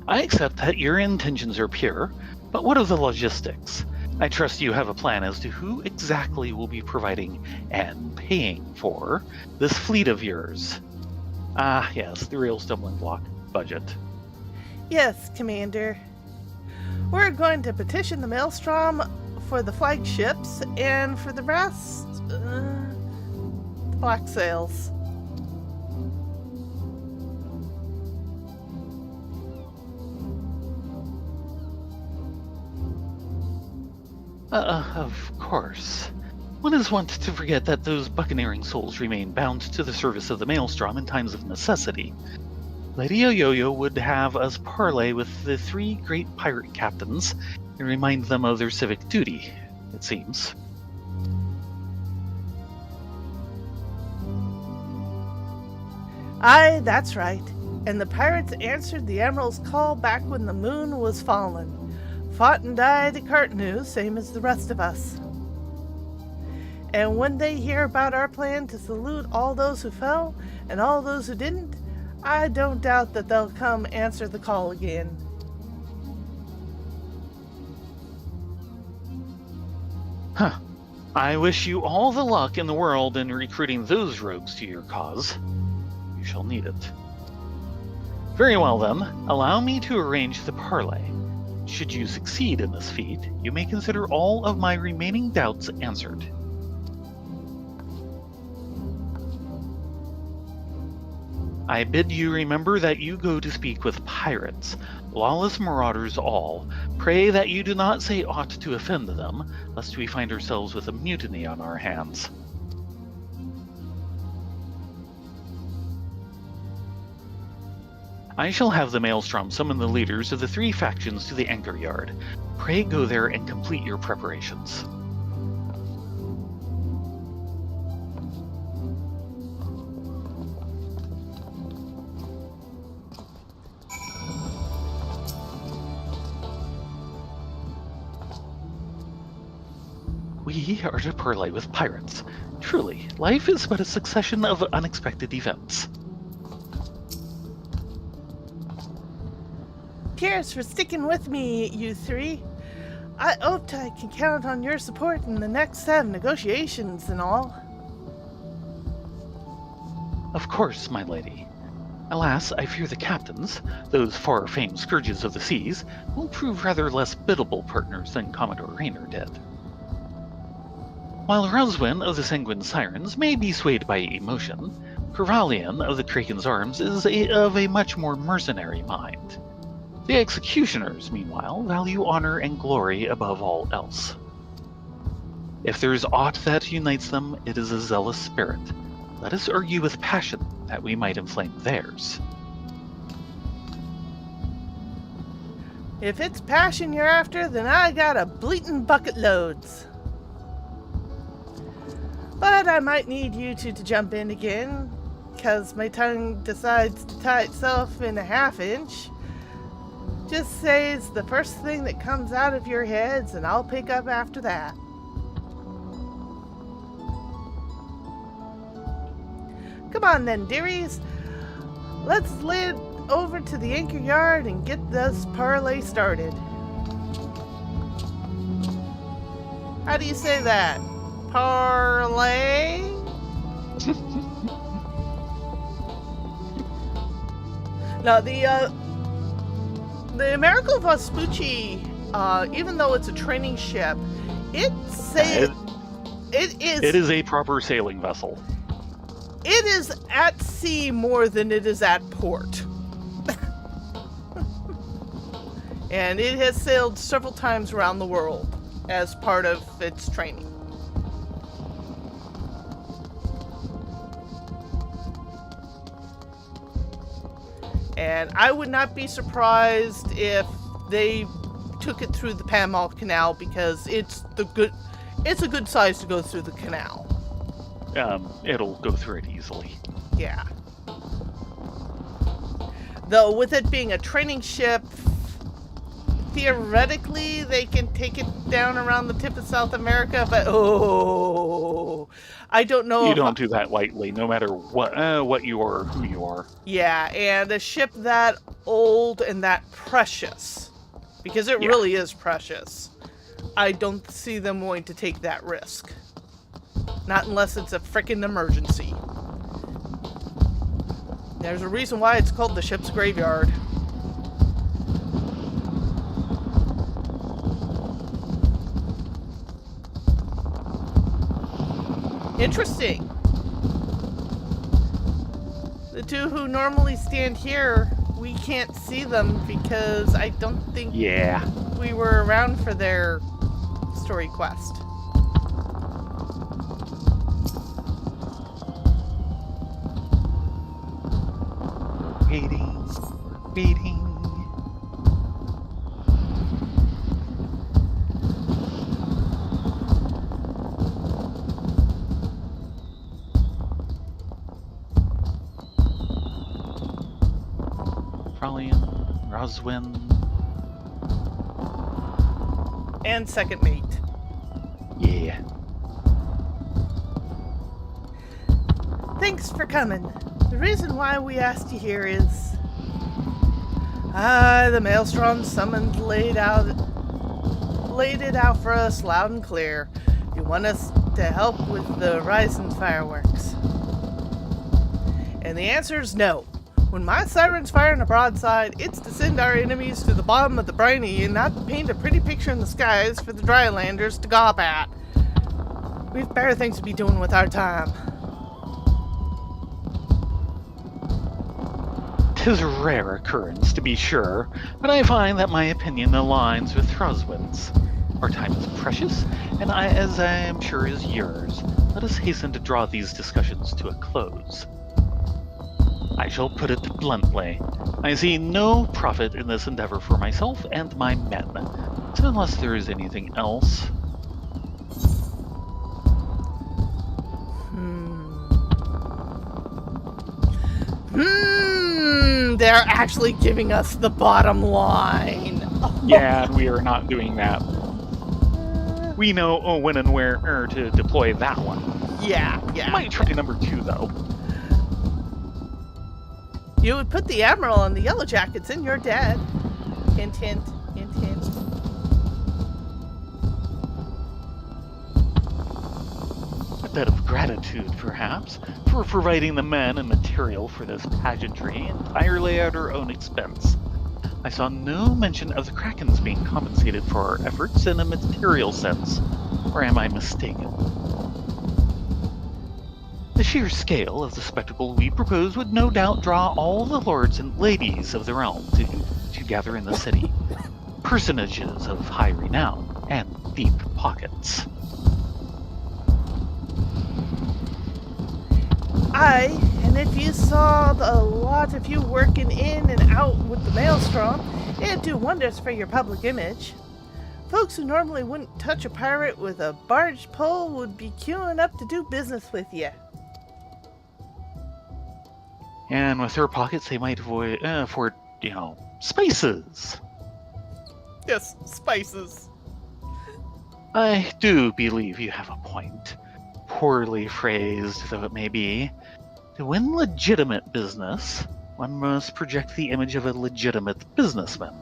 I accept that your intentions are pure, But what of the logistics? I trust you have a plan as to who exactly will be providing and paying for this fleet of yours. Ah, yes, the real stumbling block. Budget. Yes, Commander. We're going to petition the Maelstrom for the flagships, and for the rest, the black sails. Of course. One is wont to forget that those buccaneering souls remain bound to the service of the Maelstrom in times of necessity. Lady Oyoyo would have us parley with the 3 great pirate captains and remind them of their civic duty, it seems. Aye, that's right. And the pirates answered the Emerald's call back when the moon was fallen. Fought and died at Cartanu, same as the rest of us. And when they hear about our plan to salute all those who fell and all those who didn't, I don't doubt that they'll come answer the call again. Huh. I wish you all the luck in the world in recruiting those rogues to your cause. You shall need it. Very well then, allow me to arrange the parley. Should you succeed in this feat, you may consider all of my remaining doubts answered. I bid you remember that you go to speak with pirates, lawless marauders all. Pray that you do not say aught to offend them, lest we find ourselves with a mutiny on our hands. I shall have the Maelstrom summon the leaders of the 3 factions to the anchor yard. Pray go there and complete your preparations. We are to parley with pirates. Truly, life is but a succession of unexpected events. Cheers for sticking with me, you 3. I hoped I can count on your support in the next set of negotiations and all. Of course, my lady. Alas, I fear the captains, those far-famed scourges of the seas, will prove rather less biddable partners than Commodore Raynor did. While Roswin of the Sanguine Sirens may be swayed by emotion, Corvallian of the Kraken's Arms is of a much more mercenary mind. The executioners, meanwhile, value honor and glory above all else. If there is aught that unites them, it is a zealous spirit. Let us argue with passion, that we might inflame theirs. If it's passion you're after, then I got a bleatin' bucket loads. But I might need you two to jump in again, 'cause my tongue decides to tie itself in a half-inch. Just say it's the first thing that comes out of your heads, and I'll pick up after that. Come on then, dearies. Let's lead over to the anchor yard and get this parley started. How do you say that? Parley? Now, the Amerigo Vespucci, even though it's a training ship, it is a proper sailing vessel. It is at sea more than it is at port. And it has sailed several times around the world as part of its training. And I would not be surprised if they took it through the Panama Canal, because it's a good size to go through the canal. It'll go through it easily. Yeah. Though with it being a training ship, theoretically they can take it down around the tip of South America, but I don't know. You don't do that lightly, no matter what you are or who you are. Yeah, and a ship that old and that precious because it Yeah. really is precious. I don't see them wanting to take that risk. Not unless it's a frickin' emergency. There's a reason why it's called the ship's graveyard. Interesting. The two who normally stand here, we can't see them because I don't think Yeah. we were around for their story quest. Waiting. Fralian, Roswin. And second mate. Yeah. Thanks for coming. The reason why we asked you here is... the Maelstrom summoned laid it out for us loud and clear. You want us to help with the Rising fireworks. And the answer is no. When my sirens fire in a broadside, it's to send our enemies to the bottom of the briny and not to paint a pretty picture in the skies for the drylanders to gawp at. We've better things to be doing with our time. 'Tis a rare occurrence, to be sure, but I find that my opinion aligns with Roswin's. Our time is precious, and as I am sure is yours, let us hasten to draw these discussions to a close. I shall put it bluntly. I see no profit in this endeavor for myself and my men, so unless there is anything else... They're actually giving us the bottom line. Yeah, we are not doing that. We know when and where to deploy that one. Yeah. Might try number 2, though. You would put the Admiral and the Yellow Jackets in your dead. Hint, hint, hint, hint. A bit of gratitude, perhaps, for providing the men and material for this pageantry entirely at our own expense. I saw no mention of the Krakens being compensated for our efforts in a material sense, or am I mistaken? The sheer scale of the spectacle we propose would no doubt draw all the lords and ladies of the realm to gather in the city, personages of high renown and deep pockets. Aye, and if you saw a lot of you working in and out with the Maelstrom, it'd do wonders for your public image. Folks who normally wouldn't touch a pirate with a barge pole would be queuing up to do business with you. And with their pockets, they might afford, spices. Yes, spices. I do believe you have a point. Poorly phrased though it may be. To win legitimate business, one must project the image of a legitimate businessman.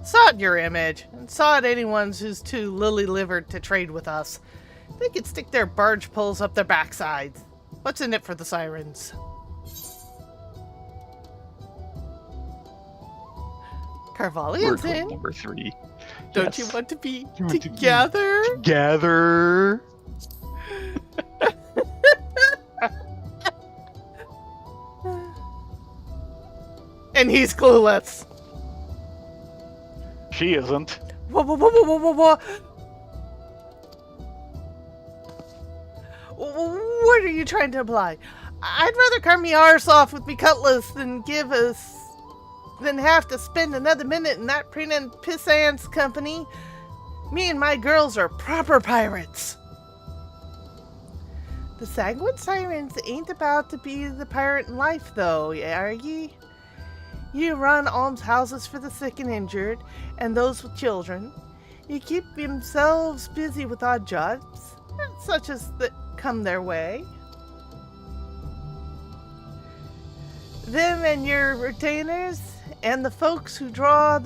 Sod your image, and sod anyone's who's too lily-livered to trade with us. They could stick their barge poles up their backsides. What's in it for the sirens? Carvalian's in. Number 3. Don't Yes. you want to be You want to be together? Together. And he's clueless. She isn't. Whoa, whoa, whoa, whoa, whoa, whoa, whoa. What are you trying to imply? I'd rather cut me arse off with me cutlass than have to spend another minute in that preening pissant's company. Me and my girls are proper pirates. The Sanguine Sirens ain't about to be the pirate in life, though, are ye? You run almshouses for the sick and injured, and those with children. You keep themselves busy with odd jobs, such as that come their way. them and your retainers, and the folks who draw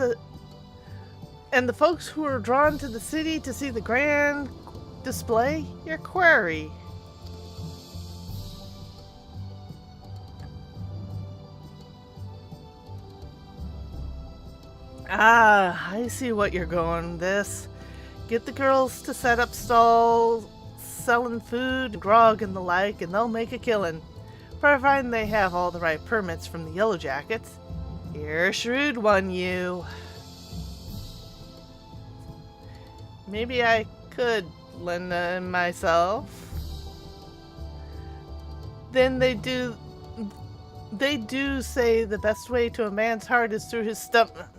and the folks who are drawn to the city to see the grand display your query. Ah, I see what you're going this. Get the girls to set up stalls, selling food, grog, and the like, and they'll make a killing, providing they have all the right permits from the Yellow Jackets. You're a shrewd one, you. Maybe I could lend them myself. Then they do say the best way to a man's heart is through his stomach.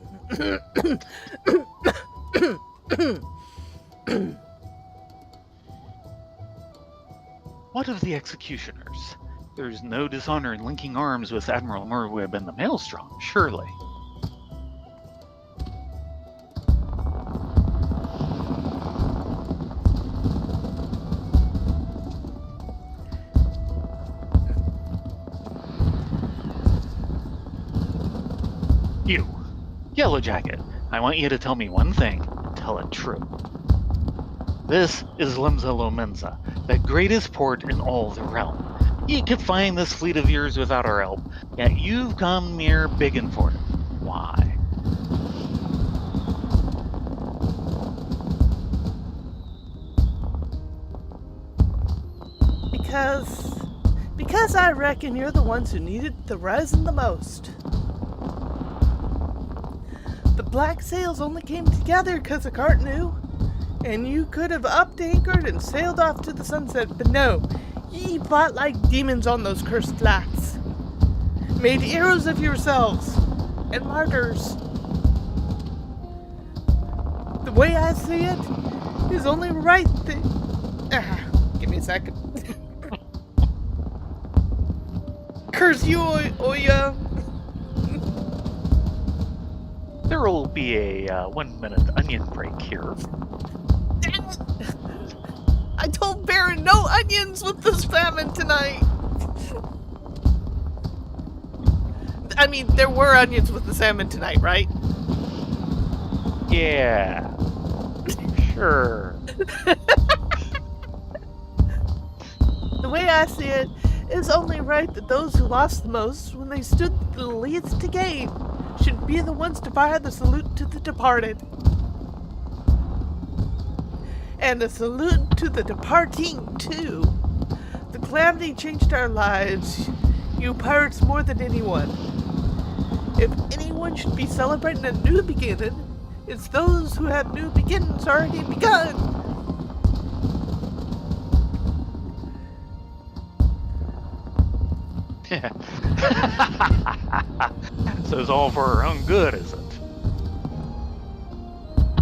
What of the executioners? There's no dishonor in linking arms with Admiral Merwib and the Maelstrom, surely. You, Yellow Jacket, I want you to tell me one thing, and tell it true. This is Limsa, the greatest port in all the realm. You could find this fleet of yours without our help, yet you've come near biggin' for it. Why? Because I reckon you're the ones who needed the resin the most. The black sails only came together because of Cartnew, and you could have upped anchored and sailed off to the sunset, but no, ye fought like demons on those cursed flats. Made heroes of yourselves, and martyrs. The way I see it is only right thing. Give me a second. Curse you, Oya. There will be a 1-minute onion break here. I told Baron no onions with this famine tonight. I mean, there were onions with the salmon tonight, right? Yeah. Sure. The way I see it, it's only right that those who lost the most when they stood the least to gain should be the ones to fire the salute to the departed. And a salute to the departing, too. The calamity changed our lives, you pirates more than anyone. If anyone should be celebrating a new beginning, it's those who have new beginnings already begun. So it's all for our own good, is it?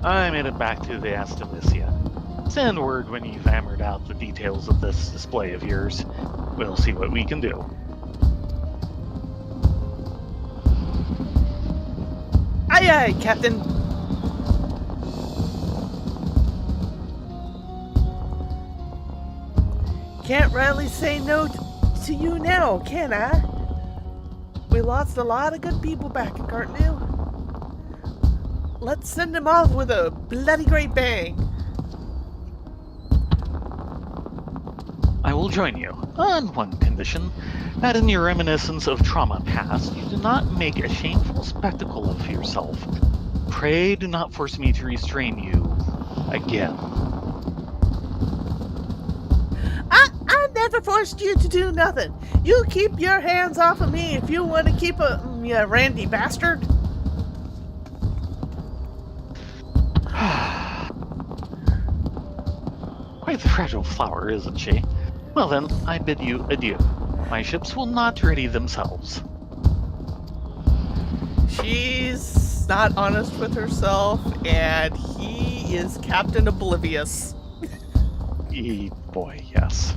I'm headed back to the Astolesia. Send word when you've hammered out the details of this display of yours. We'll see what we can do. Aye aye, Captain. Can't really say no to you now, can I? We lost a lot of good people back in Cartnew. Let's send them off with a bloody great bang. I will join you, on one condition, that in your reminiscence of trauma past, you do not make a shameful spectacle of yourself. Pray do not force me to restrain you again. I never forced you to do nothing. You keep your hands off of me if you want to keep you randy bastard. Quite the fragile flower, isn't she? Well then, I bid you adieu. My ships will not ready themselves. She's not honest with herself, and he is Captain Oblivious. Boy, yes.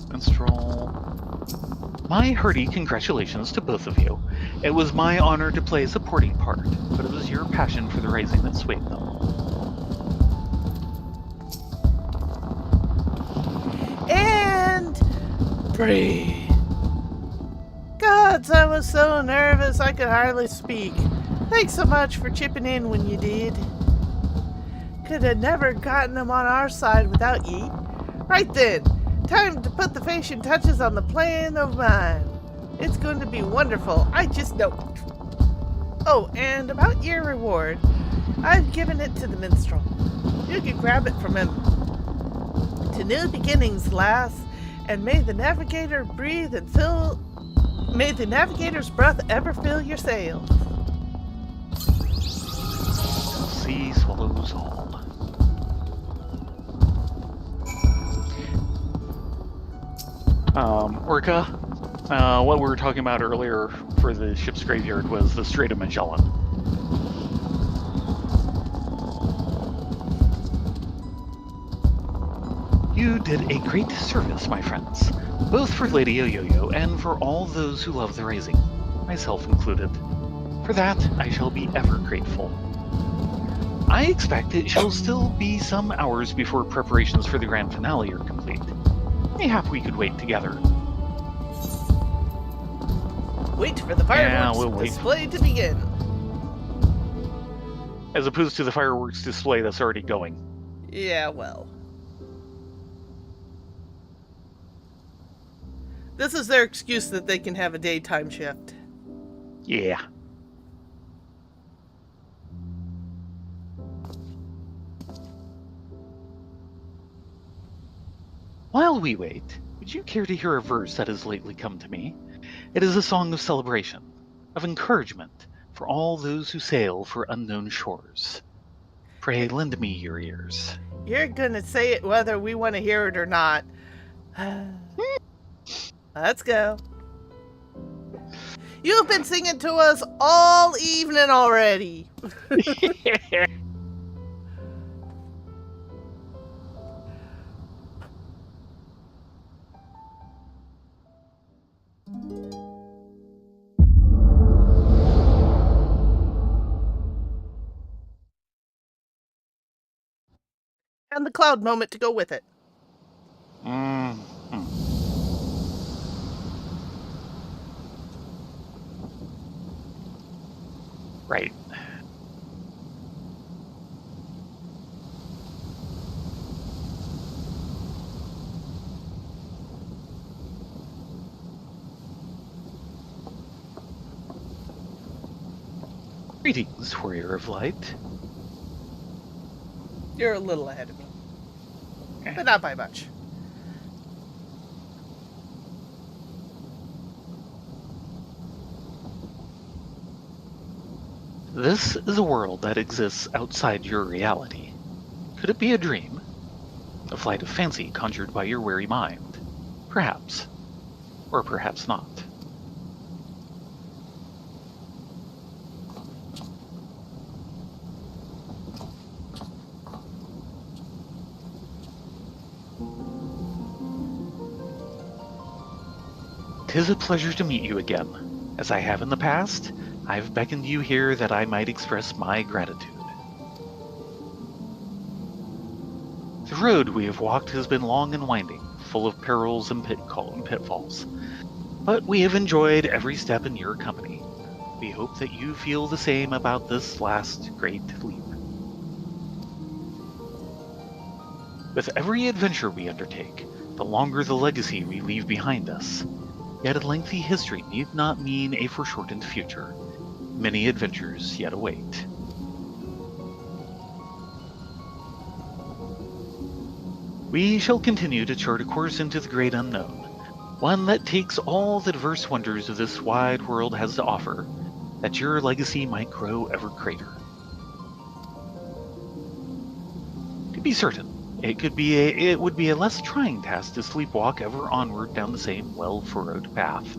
Minstrel. My hearty congratulations to both of you. It was my honor to play a supporting part, but it was your passion for the Rising that swayed them. And breathe. Gods, I was so nervous I could hardly speak. Thanks so much for chipping in when you did. Could have never gotten them on our side without ye. Right then, time to put the finishing touches on the plan of mine. It's going to be wonderful, I just know it. Oh, and about your reward, I've given it to the minstrel. You can grab it from him. To new beginnings, lass, and may the navigator breathe and fill. May the navigator's breath ever fill your sails. Sea swallows all. Orca, what we were talking about earlier for the ship's graveyard was the Strait of Magellan. You did a great service, my friends, both for Lady Oyoyo and for all those who love the Rising, myself included. For that, I shall be ever grateful. I expect it shall still be some hours before preparations for the grand finale are complete. Mayhap we could wait together. Wait for the fireworks we'll wait. display to begin. As opposed to the fireworks display that's already going. Yeah, well. This is their excuse that they can have a daytime shift. Yeah. While we wait, would you care to hear a verse that has lately come to me? It is a song of celebration, of encouragement for all those who sail for unknown shores. Pray lend me your ears. You're gonna say it whether we want to hear it or not. Let's go. You've been singing to us all evening already. And the cloud moment to go with it. Right. Greetings, warrior of light. You're a little ahead of me. But not by much. This is a world that exists outside your reality. Could it be a dream? A flight of fancy conjured by your weary mind? Perhaps. Or perhaps not. "'Tis a pleasure to meet you again. As I have in the past, I've beckoned you here that I might express my gratitude. The road we have walked has been long and winding, full of perils and pitfalls. But we have enjoyed every step in your company. We hope that you feel the same about this last great leap. With every adventure we undertake, the longer the legacy we leave behind us. Yet a lengthy history need not mean a foreshortened future. Many adventures yet await. We shall continue to chart a course into the great unknown, one that takes all the diverse wonders of this wide world has to offer, that your legacy might grow ever greater. To be certain, it would be a less trying task to sleepwalk ever onward down the same well-furrowed path.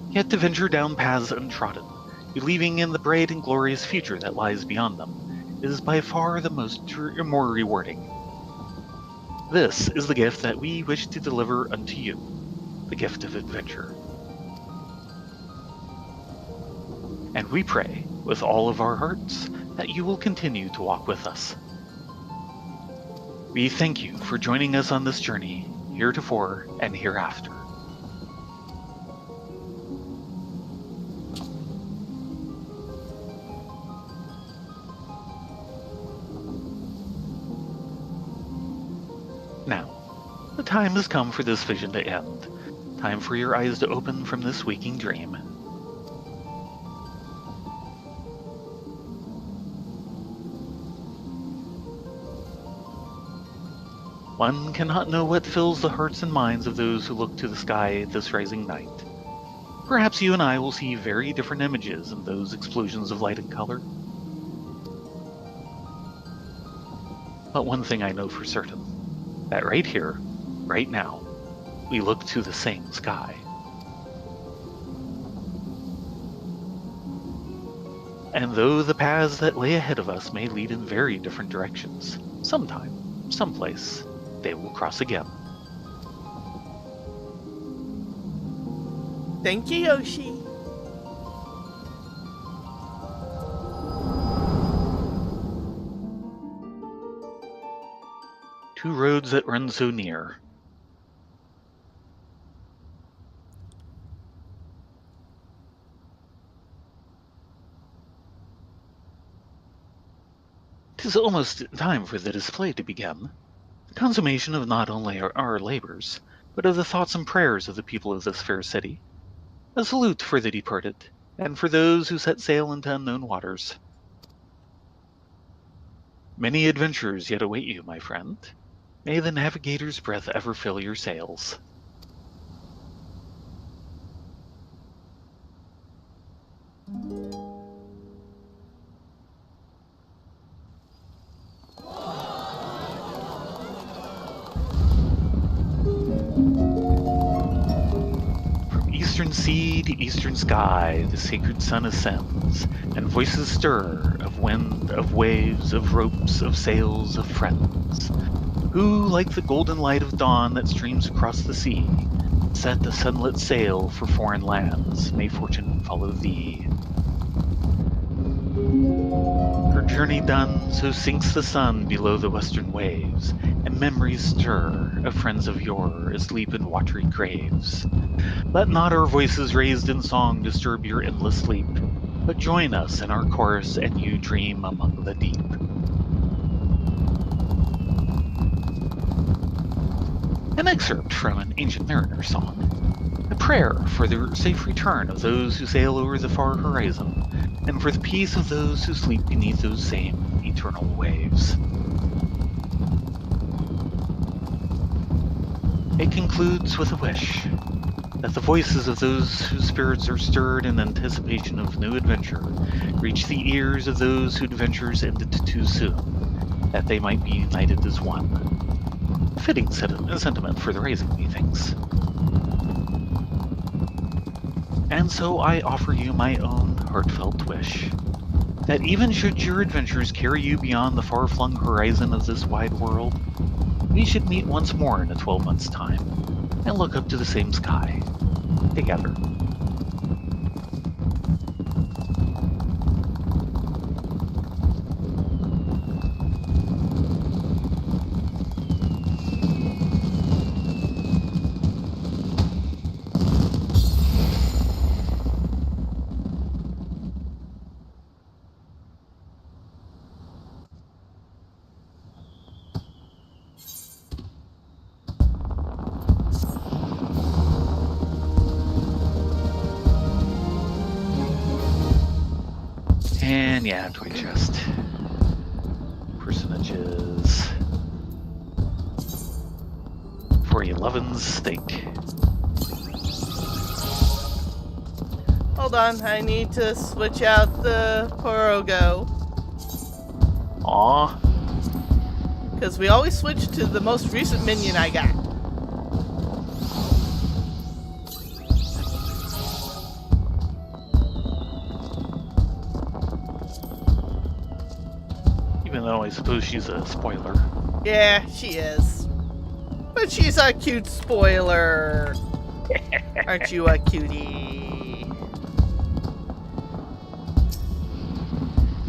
Yet to venture down paths untrodden, believing in the bright and glorious future that lies beyond them, is by far the more rewarding. This is the gift that we wish to deliver unto you. the gift of adventure. And we pray, with all of our hearts, that you will continue to walk with us. We thank you for joining us on this journey, heretofore and hereafter. Now, the time has come for this vision to end. Time for your eyes to open from this waking dream. One cannot know what fills the hearts and minds of those who look to the sky this rising night. Perhaps you and I will see very different images in those explosions of light and color. But one thing I know for certain, that right here, right now, we look to the same sky. And though the paths that lay ahead of us may lead in very different directions, sometime, someplace, they will cross again. Thank you, Yoshi. Two roads that run so near. "'Tis almost time for the display to begin. The consummation of not only our labors, but of the thoughts and prayers of the people of this fair city. A salute for the departed, and for those who set sail into unknown waters. Many adventures yet await you, my friend. May the navigator's breath ever fill your sails." From eastern sea to eastern sky, the sacred sun ascends, and voices stir of wind, of waves, of ropes, of sails, of friends, who, like the golden light of dawn that streams across the sea, set a sunlit sail for foreign lands, may fortune follow thee. Her journey done, so sinks the sun below the western waves, and memories stir of friends of yore asleep in watery graves. Let not our voices raised in song disturb your endless sleep, but join us in our chorus and you dream among the deep. An excerpt from an ancient mariner song. A prayer for the safe return of those who sail over the far horizon, and for the peace of those who sleep beneath those same eternal waves. It concludes with a wish that the voices of those whose spirits are stirred in anticipation of new adventure reach the ears of those whose adventures ended too soon, that they might be united as one. A fitting sentiment for the rising, methinks. And so I offer you my own heartfelt wish, that even should your adventures carry you beyond the far-flung horizon of this wide world, we should meet once more in a 12 months' time, and look up to the same sky, together. And yeah, toy chest. Personages. For 11's stake. Hold on, I need to switch out the Porogo. Aw. Because we always switch to the most recent minion I got. Even though I suppose she's a spoiler. Yeah, she is. But she's a cute spoiler. Aren't you a cutie?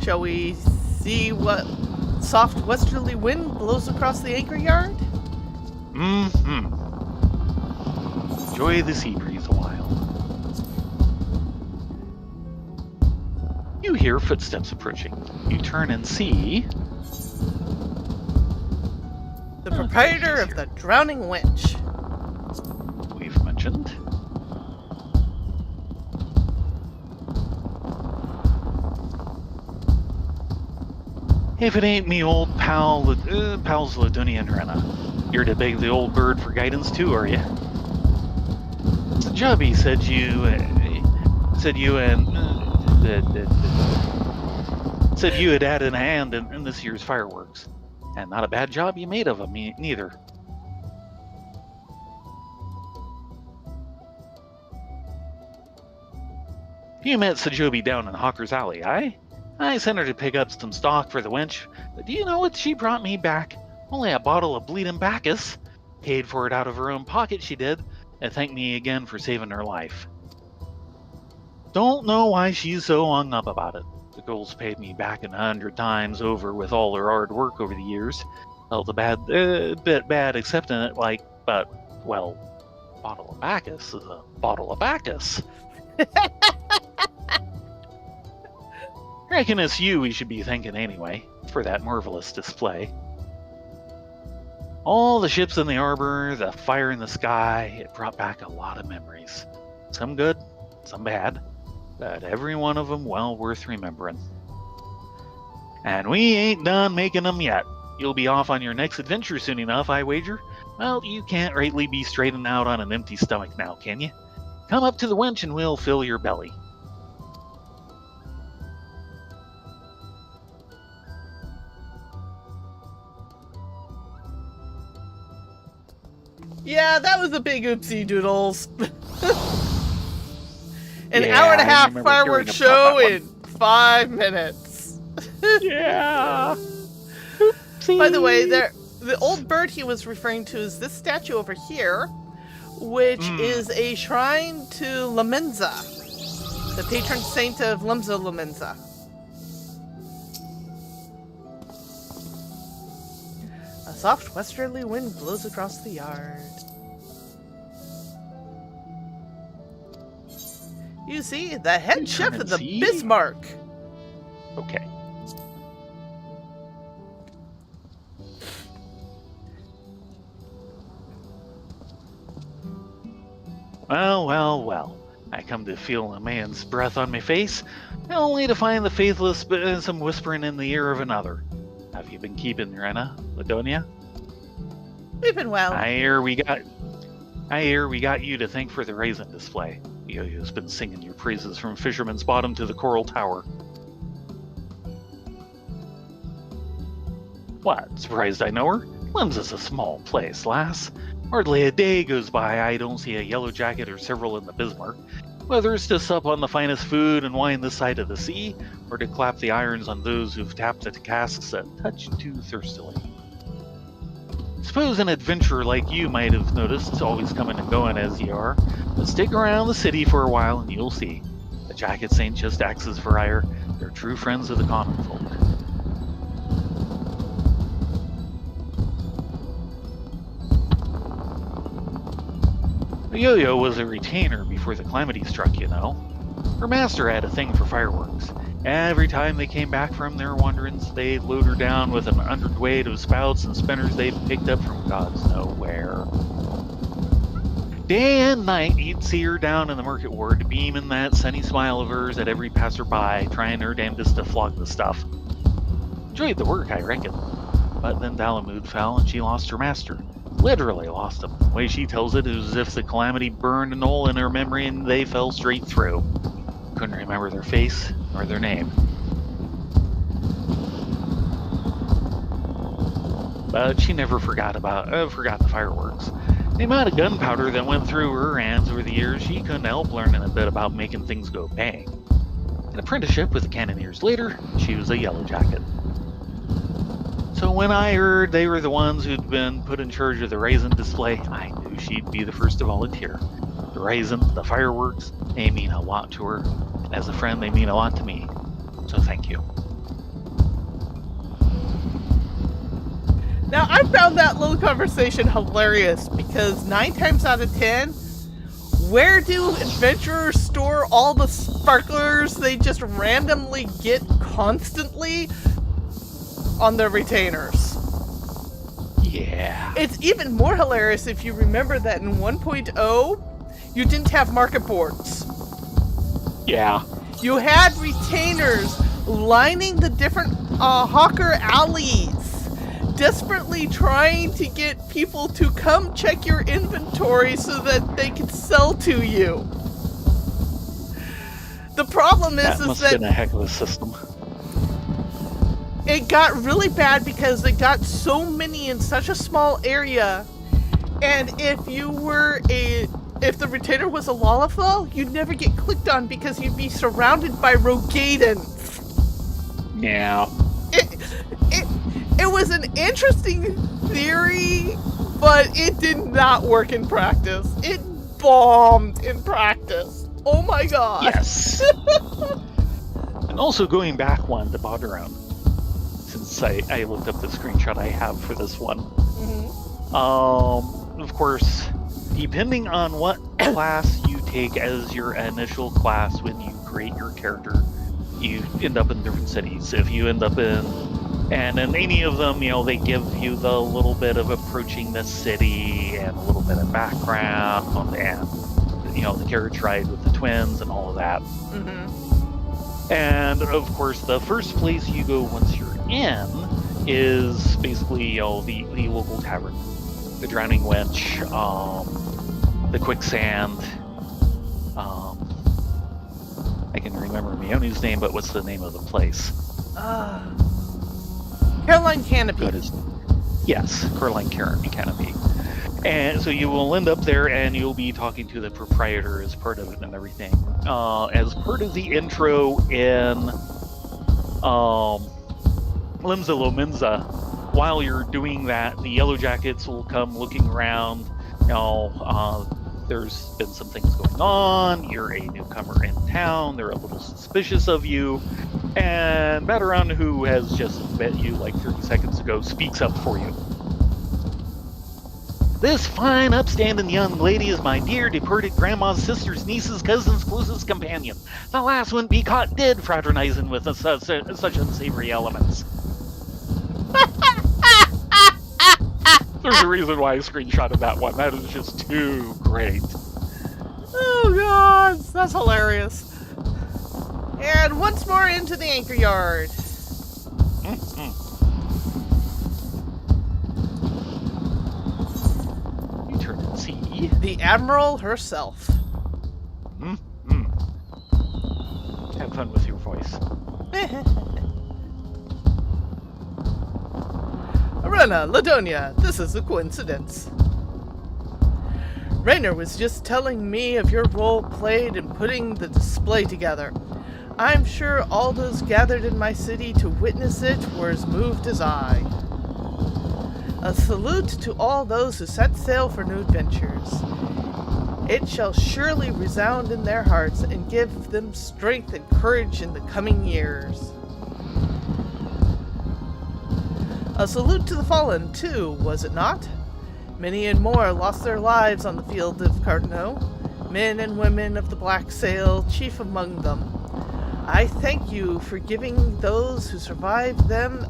Shall we see what soft westerly wind blows across the anchor yard? Mm-hmm. Enjoy the sea breeze a while. You hear footsteps approaching. You turn and see... The proprietor of the Drowning Winch. We've mentioned. If it ain't me old pals Ladonia and Rena. You're to beg the old bird for guidance too, are you? Jubby said you had added a hand in this year's fireworks. And not a bad job you made of them, neither. You met Sajobi down in Hawker's Alley, aye? I sent her to pick up some stock for the wench, but do you know what she brought me back? Only a bottle of bleeding Bacchus. Paid for it out of her own pocket, she did, and thanked me again for saving her life. Don't know why she's so hung up about it. The girl's paid me back 100 times over with all her hard work over the years. Felt a bit bad accepting it, but, well, bottle of Bacchus is a bottle of Bacchus. Reckon it's you we should be thanking anyway, for that marvelous display. All the ships in the harbor, the fire in the sky, it brought back a lot of memories. Some good, some bad, but every one of them well worth remembering. And we ain't done making them yet. You'll be off on your next adventure soon enough, I wager. Well, you can't rightly be straightened out on an empty stomach now, can you? Come up to the wench and we'll fill your belly. Yeah, that was a big oopsie doodles. An hour and a half fireworks show in 5 minutes. Yeah. Oopsie. By the way, the old bird he was referring to is this statue over here, which is a shrine to Lamenza, the patron saint of Limsa Lamenza. A soft westerly wind blows across the yard. You see, the head chef of the Bismarck. Okay. Well. I come to feel a man's breath on my face, only to find the faithless some whispering in the ear of another. Have you been keeping Rena, Ladonia? We've been well. I hear we got you to thank for the raisin display. Yo-Yo's been singing your praises from Fisherman's Bottom to the Coral Tower. What, surprised I know her? Limsa's a small place, lass. Hardly a day goes by I don't see a yellow jacket or several in the Bismarck. Whether it's to sup on the finest food and wine this side of the sea, or to clap the irons on those who've tapped at casks a touch too thirstily. Suppose an adventurer like you might have noticed it's always coming and going as you are, but stick around the city for a while and you'll see. The jackets ain't just axes for hire, they're true friends of the common folk. Yo-Yo was a retainer before the calamity struck, you know. Her master had a thing for fireworks. Every time they came back from their wanderings, they'd load her down with an hundredweight of spouts and spinners they'd picked up from God's nowhere. Day and night, you'd see her down in the market ward, beaming that sunny smile of hers at every passerby, trying her damnedest to flog the stuff. Enjoyed the work, I reckon. But then Dalamud fell and she lost her master. Literally lost him. The way she tells it is as if the calamity burned a hole in her memory and they fell straight through. Couldn't remember their face or their name. But she never forgot the fireworks. The amount of gunpowder that went through her hands over the years, she couldn't help learning a bit about making things go bang. An apprenticeship with the cannoneers later, she was a yellow jacket. So when I heard they were the ones who'd been put in charge of the raisin display, I knew she'd be the first to volunteer. The raisins, the fireworks, they mean a lot to her. As a friend, they mean a lot to me. So thank you. Now, I found that little conversation hilarious because 9 times out of 10, where do adventurers store all the sparklers they just randomly get constantly? On their retainers. Yeah. It's even more hilarious if you remember that in 1.0, you didn't have market boards. Yeah. You had retainers lining the different hawker alleys, desperately trying to get people to come check your inventory so that they could sell to you. The problem is that must that have been a heck of a system. It got really bad because they got so many in such a small area, and if the retainer was a Lalafell, you'd never get clicked on because you'd be surrounded by Rogadans. Yeah. It was an interesting theory, but it did not work in practice. It bombed in practice. Oh my god. Yes. And also going back one to bog around. Since I looked up the screenshot I have for this one. Mm-hmm. Of course, depending on what class you take as your initial class when you create your character, you end up in different cities. If you end up in any of them, they give you the little bit of approaching the city and a little bit of background and, the carriage ride with the twins and all of that. Mm-hmm. And of course, the first place you go once you're in is basically, the local tavern, the Drowning Wench, the Quicksand. I can remember Mionu's name, but what's the name of the place? Caroline Canopy. Yes, Caroline Canopy. And so you will end up there, and you'll be talking to the proprietor as part of it and everything. As part of the intro in Limsa Lominsa, while you're doing that, the Yellow Jackets will come looking around. There's been some things going on. You're a newcomer in town. They're a little suspicious of you. And Bataran, who has just met you like 30 seconds ago, speaks up for you. This fine, upstanding young lady is my dear departed grandma's sister's niece's cousin's closest companion. The last wouldn't be caught dead fraternizing with such unsavory elements. There's a reason why I screenshotted that one. That is just too great. Oh god, that's hilarious. And once more into the anchor yard. You turn and see the Admiral herself. Have fun with your voice. Arena, Ladonia, this is a coincidence. Raynor was just telling me of your role played in putting the display together. I'm sure all those gathered in my city to witness it were as moved as I. A salute to all those who set sail for new adventures. It shall surely resound in their hearts and give them strength and courage in the coming years. A salute to the fallen, too, was it not? Many and more lost their lives on the field of Cardenau, men and women of the Black Sail, chief among them. I thank you for giving those who survived them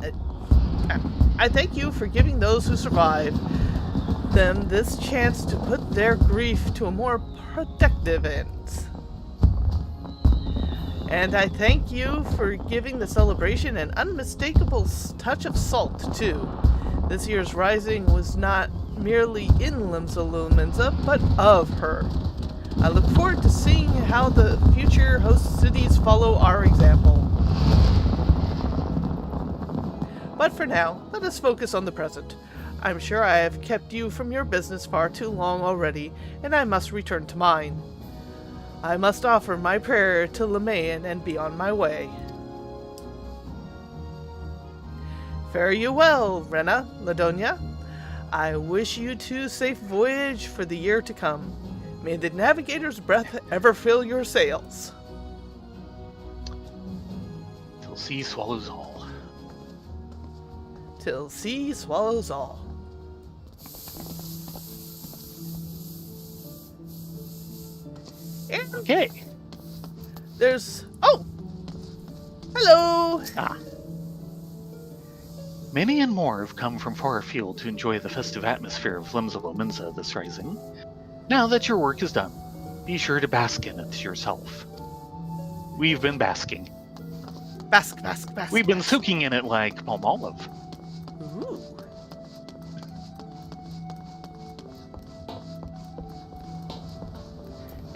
this chance to put their grief to a more productive end. And I thank you for giving the celebration an unmistakable touch of salt, too. This year's rising was not merely in Limsa Lominsa, but of her. I look forward to seeing how the future host cities follow our example. But for now, let us focus on the present. I'm sure I have kept you from your business far too long already, and I must return to mine. I must offer my prayer to Lemayan and be on my way. Fare you well, Rena, Ladonia. I wish you two safe voyage for the year to come. May the navigator's breath ever fill your sails. Till sea swallows all. Till sea swallows all. And Okay. there's... Oh! Hello! Many and more have come from far afield to enjoy the festive atmosphere of Limsa this rising. Now that your work is done, be sure to bask in it yourself. We've been basking. Bask, bask, bask. We've been soaking in it like palm olive. Ooh.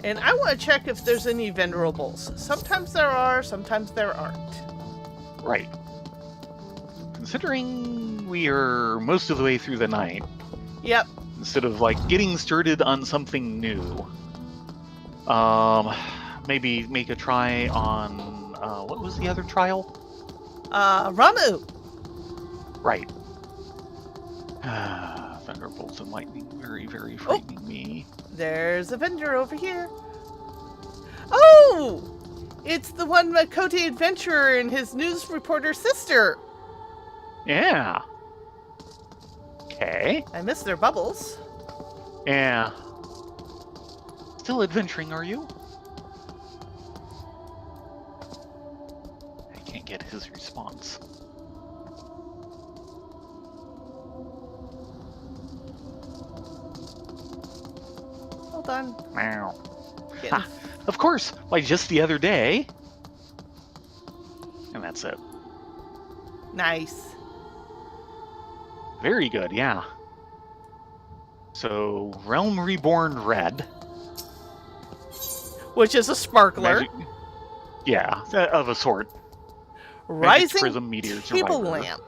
And I want to check if there's any venerables. Sometimes there are, sometimes there aren't. Right. Considering we are most of the way through the night, Yep. instead of like getting started on something new, maybe make a try on what was the other trial? Ramu! Right. Thunderbolts and lightning, very, very frightening me. There's a vendor over here. Oh! It's the one Makote adventurer and his news reporter sister. Yeah. Okay. I miss their bubbles. Yeah. Still adventuring, are you? I can't get his response. Hold on. Meow. Getting- Ha. Of course, like just the other day. And that's it. Nice. Very good, yeah. So, Realm Reborn Red. Which is a sparkler. Magic, yeah, of a sort. Magic Rising Prism Meteor table Survivor. lamp.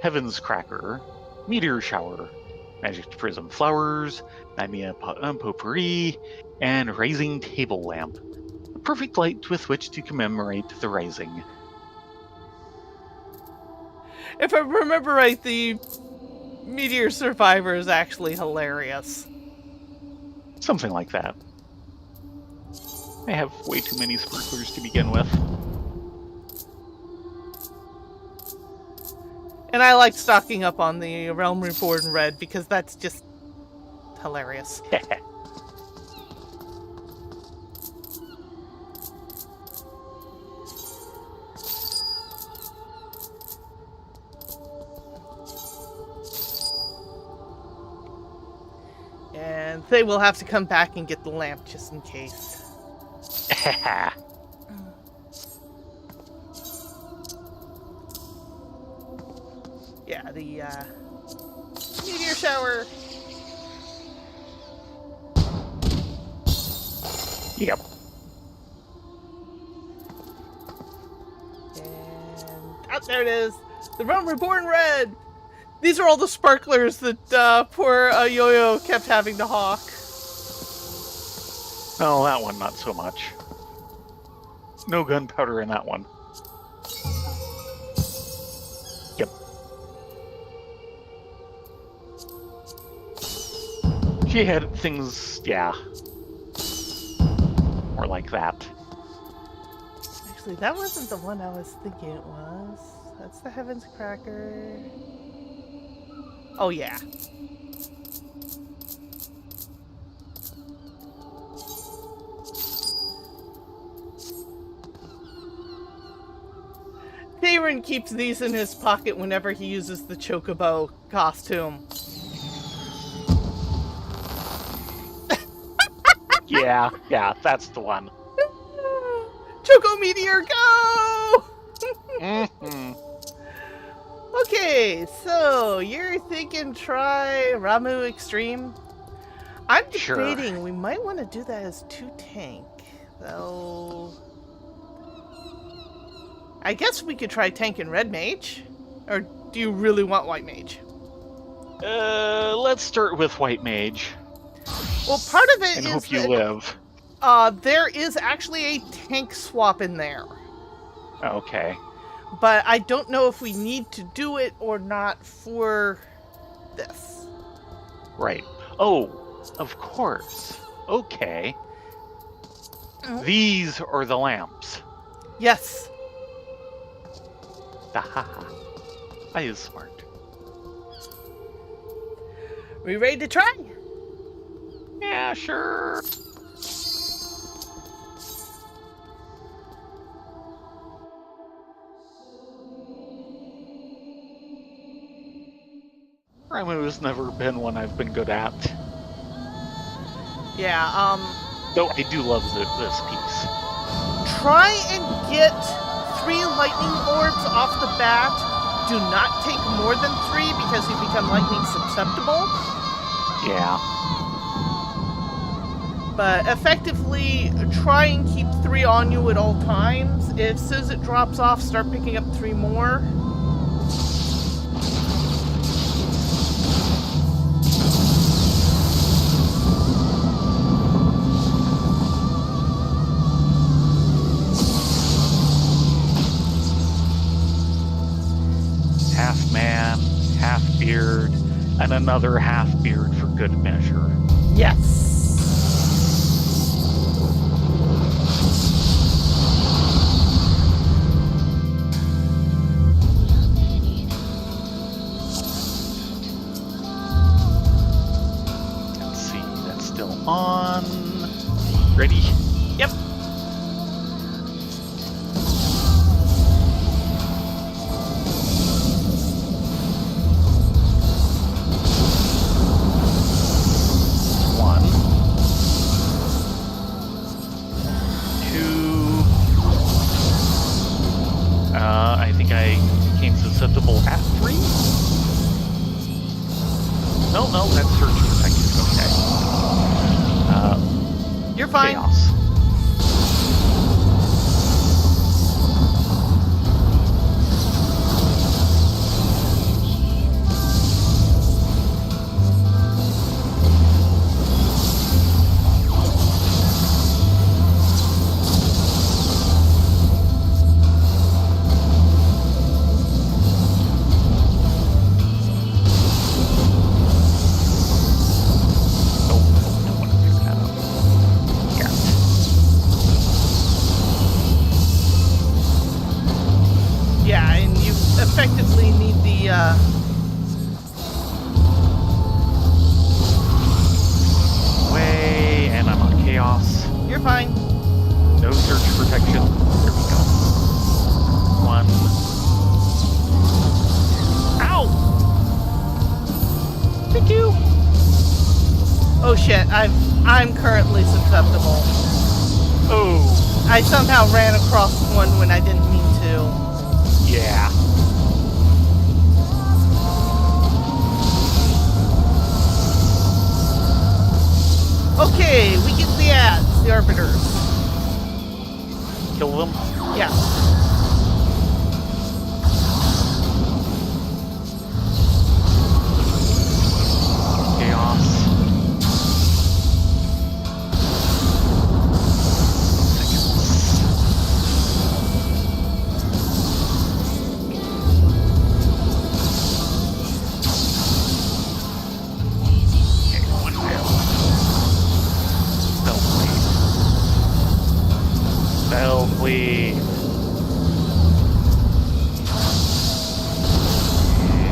Heaven's Cracker. Meteor Shower. Magic Prism Flowers. Nymea Potpourri. And Rising Table Lamp. A perfect light with which to commemorate the rising. If I remember right, the meteor survivor is actually hilarious. Something like that. I have way too many sparklers to begin with. And I like stocking up on the Realm Reborn Red because that's just hilarious. And they will have to come back and get the lamp just in case. Yeah, the meteor shower. Yep. And there it is. The Realm Reborn Red. These are all the sparklers that poor Yo-Yo kept having to hawk. Oh, that one not so much. No gunpowder in that one. Yep. She had things, yeah. More like that. Actually, that wasn't the one I was thinking it was. That's the Heaven's Cracker. Oh, yeah. Theron keeps these in his pocket whenever he uses the Chocobo costume. Yeah, that's the one. Choco Meteor, go! Mm-hmm. Okay, so you're thinking try Ramu Extreme? I'm Sure. debating we might want to do that as 2 tank, though. I guess we could try tank and red mage, or do you really want white mage? Let's start with White Mage. Well, part of it And is hope you that, live. there is actually a tank swap in there, Okay. but I don't know if we need to do it or not for this. Right. Oh, Of course. Okay. Mm. These are the lamps. Yes. Haha. I is smart. We ready to try? Yeah, sure. Ramu's never been one I've been good at. Yeah, Though I do love this piece. try and get 3 lightning orbs off the bat. Do not take more than 3 because you become lightning susceptible. Yeah. But effectively, try and keep 3 on you at all times. As soon as it drops off, start picking up 3 more. Half man, half beard, and another half beard for good measure. Yes. Let's see, that's still on. Ready? Yep. One. Two. I think I became susceptible at 3. No, that's search protected. Okay. You're fine. Chaos. Don't want to pick that up. Yet. Yeah, and you effectively need the, Way, and I'm on chaos. You're fine. No search protection. There we go. 1. Ow! Thank you. Oh shit, I'm currently susceptible. Oh, I somehow ran across one when I didn't mean to. yeah. Okay, we get the ads, the arbiters. Kill them. Yeah. Chaos. Okay, 1 down. Spell bleed.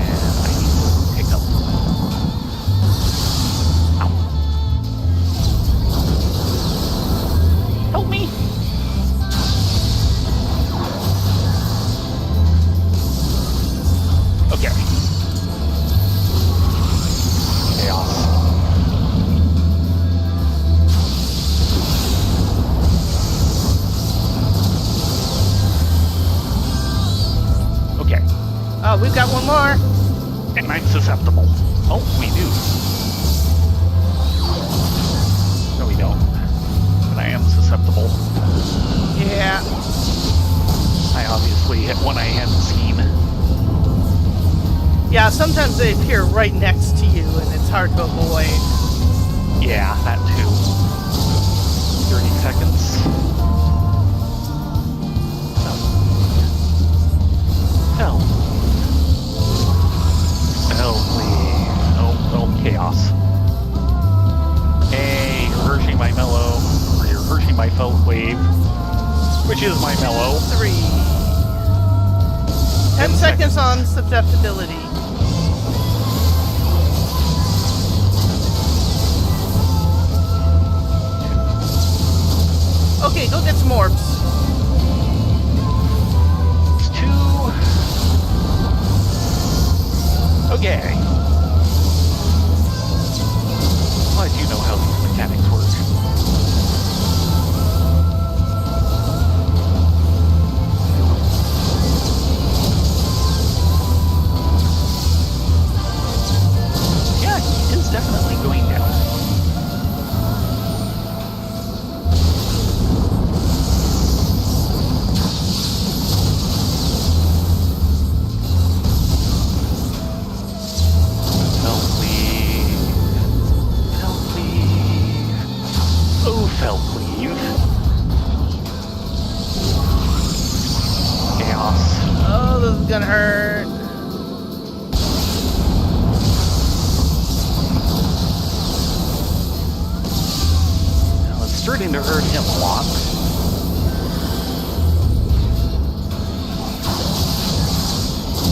And I need to pick up. Ow. Help me. Okay. Chaos. Okay. Oh, we've got one more. And I'm susceptible. Oh, we do. No, we don't. But I am susceptible. Yeah. I obviously hit one I hadn't seen. Yeah, sometimes they appear right next to you and it's hard to avoid. Yeah, that too. 30 seconds. Hell. Hell, please. Oh, chaos. my felt wave, which is my mellow. 3. 10 seconds on susceptibility. Okay, go get some orbs. It's 2. Okay. Well, I do know how these mechanics work. Yeah, he is definitely going down. Gonna hurt. Well, it's starting to hurt him a lot.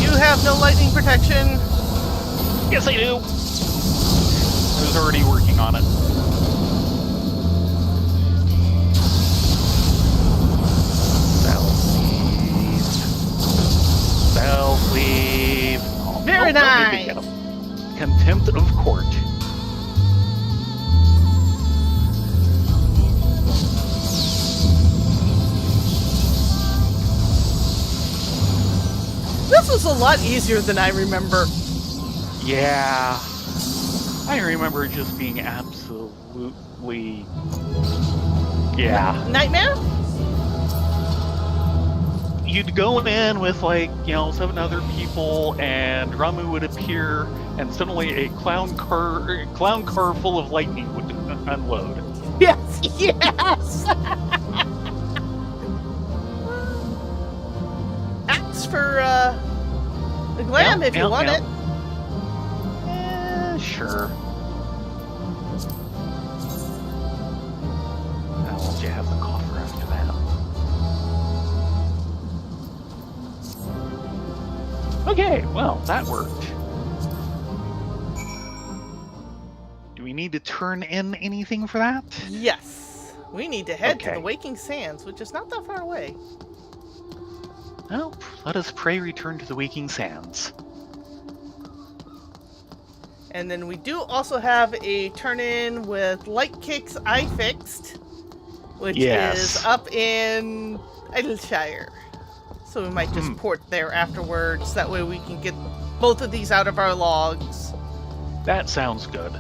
You have no lightning protection. Yes, I do. I was already working on it. Self-leave. Oh, very nice. Contempt of court. This was a lot easier than I remember. Yeah. I remember it just being absolutely... Yeah. Nightmare? You'd go in with, like, 7 other people, and Ramu would appear, and suddenly a clown car full of lightning would unload. Yes, yes! Axe for, the glam if you want it. Sure. I'll let you have the coffer after that. Okay, well, that worked. Do we need to turn in anything for that? Yes. We need to head to Okay. the Waking Sands, which is not that far away. Well, let us pray return to the Waking Sands. And then we do also have a turn-in with Light Kicks I Fixed, which Yes. is up in Idleshire. So we might just port there afterwards. That way we can get both of these out of our logs. That sounds good.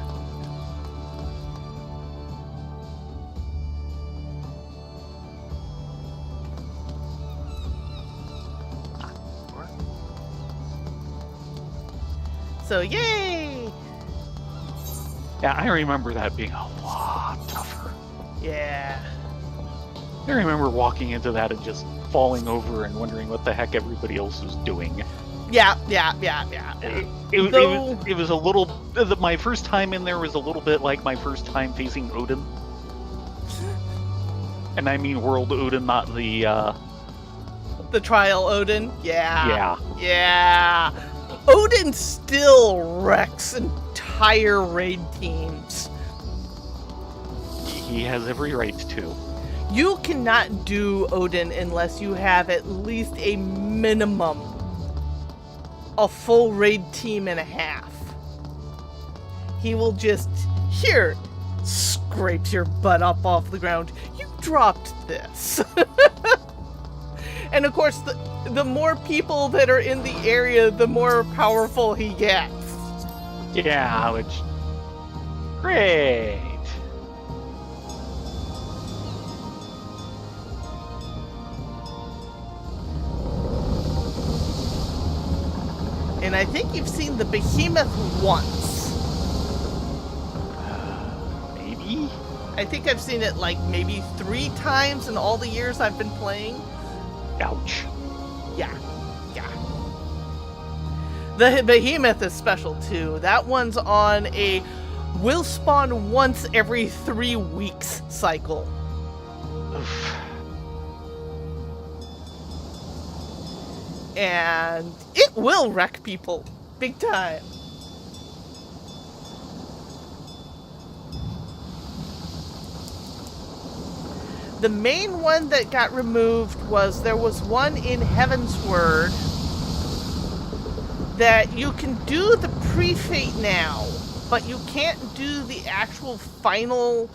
So yay! Yeah, I remember that being a lot tougher. Yeah. I remember walking into that and just falling over and wondering what the heck everybody else was doing. Yeah. It was a little... My first time in there was a little bit like my first time facing Odin. And I mean World Odin, not the... The Trial Odin? Yeah. Yeah. Odin still wrecks entire raid teams. He has every right to. You cannot do Odin unless you have at least a minimum a full raid team and a half. He will just, here, scrapes your butt up off the ground. You dropped this. And of course, the more people that are in the area, the more powerful he gets. Yeah, which... Great! And I think you've seen the behemoth once. Maybe? I think I've seen it like maybe 3 times in all the years I've been playing. Ouch. Yeah. The behemoth is special too. That one's on a will spawn once every 3 weeks cycle. Oof. And it will wreck people. Big time. The main one that got removed was there was one in Heavensward that you can do the pre-fate now, but you can't do the actual final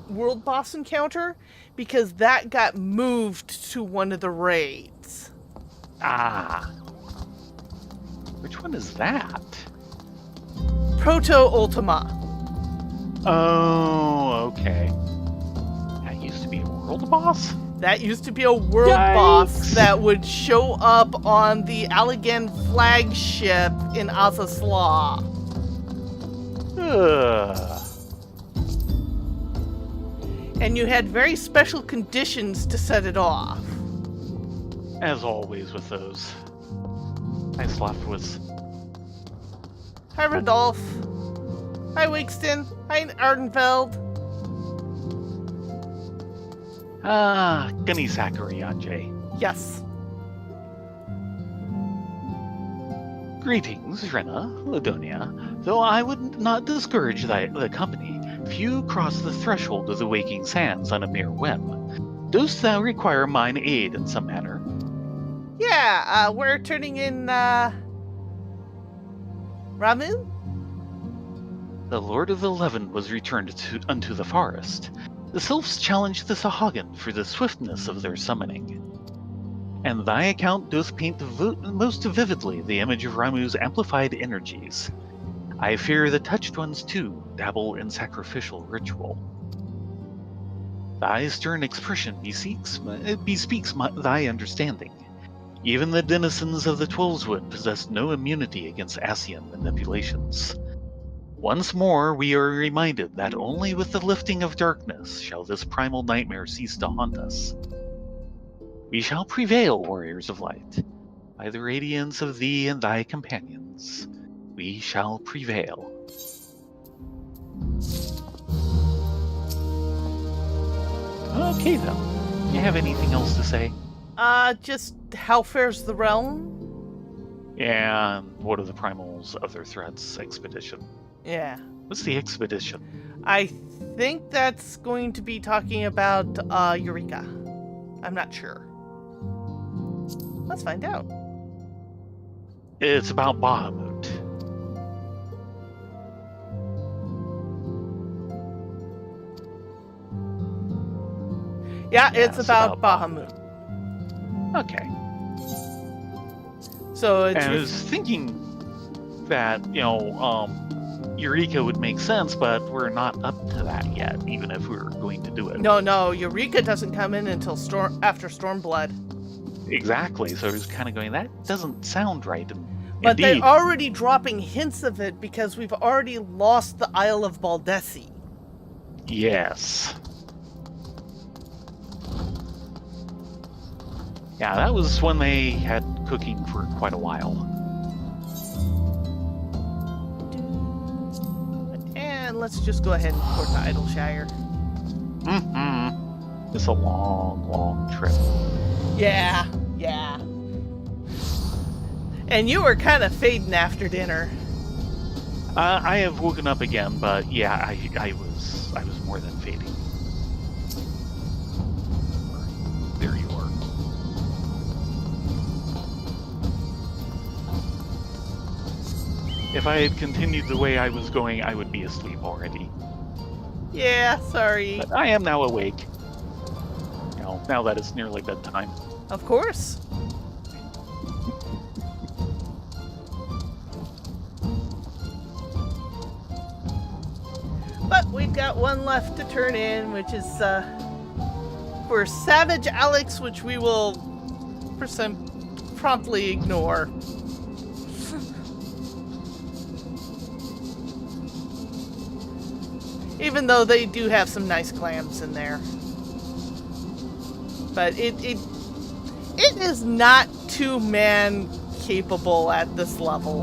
world boss encounter because that got moved to one of the raids. Ah. Which one is that? Proto-Ultima. Oh, okay. That used to be a world boss? That used to be a world Yikes. boss that would show up on the Allegan flagship in Azazla. Ugh. And you had very special conditions to set it off. As always with those. I left was... Hi, Rodolph. Hi, Wigston. Hi, Ardenfeld. Ah, Gunny Zachary, Anjay. Yes. Greetings, Rena, Ladonia. Though I would not discourage the company, few cross the threshold of the waking sands on a mere whim. Dost thou require mine aid in some manner? Yeah, we're turning in, Ramu? The Lord of the Leven was returned unto the forest. The sylphs challenged the Sahagin for the swiftness of their summoning. And thy account doth paint most vividly the image of Ramu's amplified energies. I fear the touched ones, too, dabble in sacrificial ritual. Thy stern expression bespeaks thy understanding. Even the denizens of the Twelveswood possess no immunity against Asian manipulations. Once more, we are reminded that only with the lifting of darkness shall this primal nightmare cease to haunt us. We shall prevail, warriors of light. By the radiance of thee and thy companions, we shall prevail. Okay, then. You have anything else to say? Just how fares the realm? And what are the primal's other threats? Expedition. Yeah. What's the expedition? I think that's going to be talking about, Eureka. I'm not sure. Let's find out. It's about Bahamut. Yeah, it's about Bahamut. Okay. So it's... And I was thinking that, Eureka would make sense, but we're not up to that yet, even if we were going to do it. No, Eureka doesn't come in until after Stormblood. Exactly, so I was kind of going, that doesn't sound right. And But indeed, they're already dropping hints of it because we've already lost the Isle of Baldesi. yes. Yeah, that was when they had cooking for quite a while. And let's just go ahead and port to Idleshire. Mm-hmm. It's a long, long trip. Yeah. And you were kind of fading after dinner. I have woken up again, but yeah, I was more than fading. There you are. If I had continued the way I was going, I would be asleep already. Yeah, sorry. But I am now awake. Now that it's nearly bedtime. Of course. But we've got one left to turn in, which is for Savage Alex, which we will promptly ignore. Even though they do have some nice clams in there. But it is not two-man capable at this level.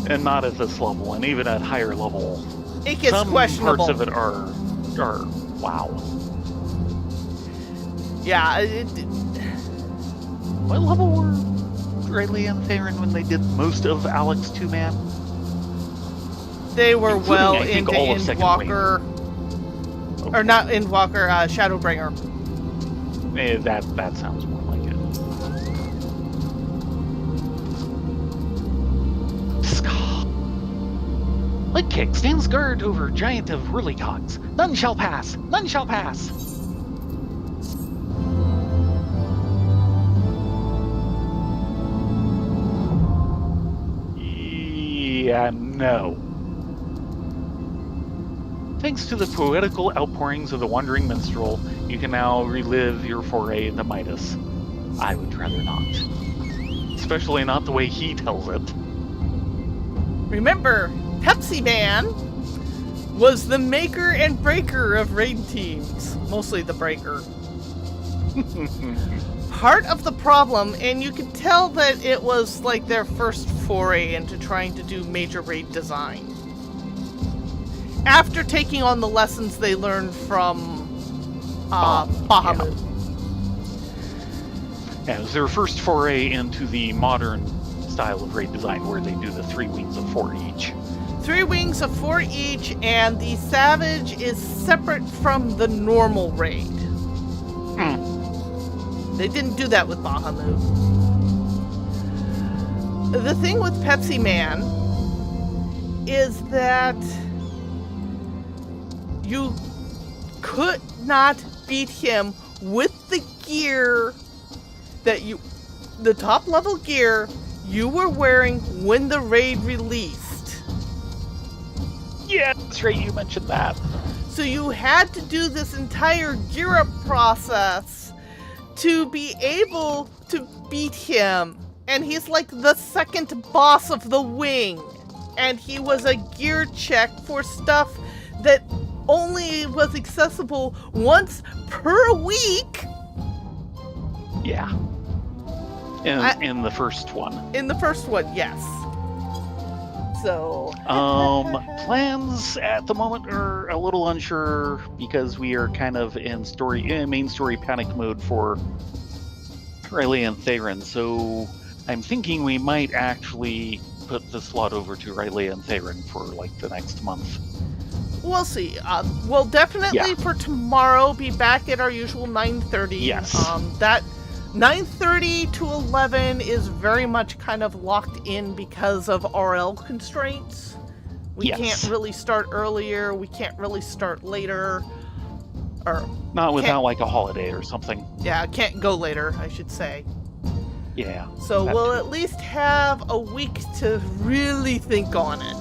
And not at this level, and even at higher level. It gets some questionable. parts of it are wow. Yeah. What level were Riley and Theron when they did most of Alex 2-man? They were Including, well I think, into all of Second Endwalker. Okay. Or not Endwalker, Shadowbringer. That sounds more like it. Leg kick stands guard over giant of Whirlycogs. None shall pass! None shall pass! Yeah, no. Thanks to the poetical outpourings of the wandering minstrel, you can now relive your foray into Midas. I would rather not. Especially not the way he tells it. Remember, Pepsi Man was the maker and breaker of raid teams. Mostly the breaker. Part of the problem, and you could tell that it was like their first foray into trying to do major raid design. After taking on the lessons they learned from Bahamut. Yeah, it was their first foray into the modern style of raid design where they do the 3 wings of 4 each. 3 wings of 4 each, and the Savage is separate from the normal raid. They didn't do that with Bahamut. The thing with Pepsi Man is that you could not beat him with the gear that the top level gear you were wearing when the raid released. Yeah, that's right, you mentioned that. So you had to do this entire gear up process to be able to beat him. And he's like the second boss of the wing. And he was a gear check for stuff that only was accessible once per week. Yeah. In the first one. In the first one, yes. So... plans at the moment are a little unsure because we are kind of in main story panic mode for Riley and Theron, so I'm thinking we might actually put the slot over to Riley and Theron for like the next month. We'll see. We'll definitely for tomorrow be back at our usual 9:30. Yes. That 9:30 to 11 is very much kind of locked in because of RL constraints. We can't really start earlier. We can't really start later. Or not without like a holiday or something. Yeah, can't go later, I should say. Yeah. So we'll at least have a week to really think on it.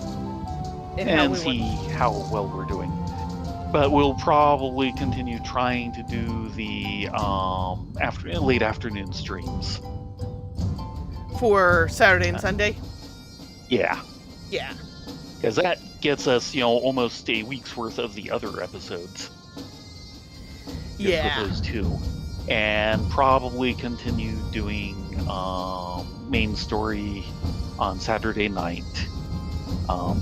And see how well we're doing. But we'll probably continue trying to do the late afternoon streams. For Saturday and Sunday? Yeah. Yeah. Because that gets us, almost a week's worth of the other episodes. Yeah. With those 2. And probably continue doing main story on Saturday night.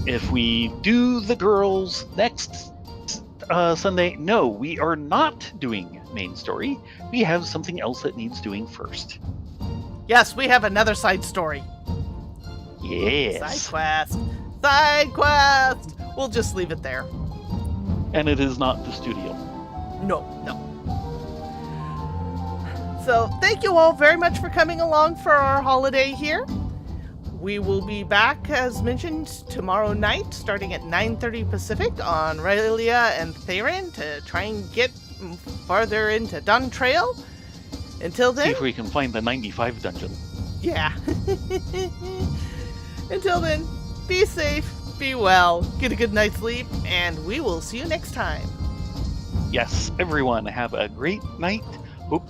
If we do the girls next Sunday, no, we are not doing main story. We have something else that needs doing first. Yes, we have another side story. Yes. Side quest. Side quest! We'll just leave it there. And it is not the studio. No. So, thank you all very much for coming along for our holiday here. We will be back, as mentioned, tomorrow night, starting at 9:30 Pacific on Rylia and Theron to try and get farther into Dun Trail. Until then... See if we can find the 95 dungeon. Yeah. Until then, be safe, be well, get a good night's sleep, and we will see you next time. Yes, everyone, have a great night. Hope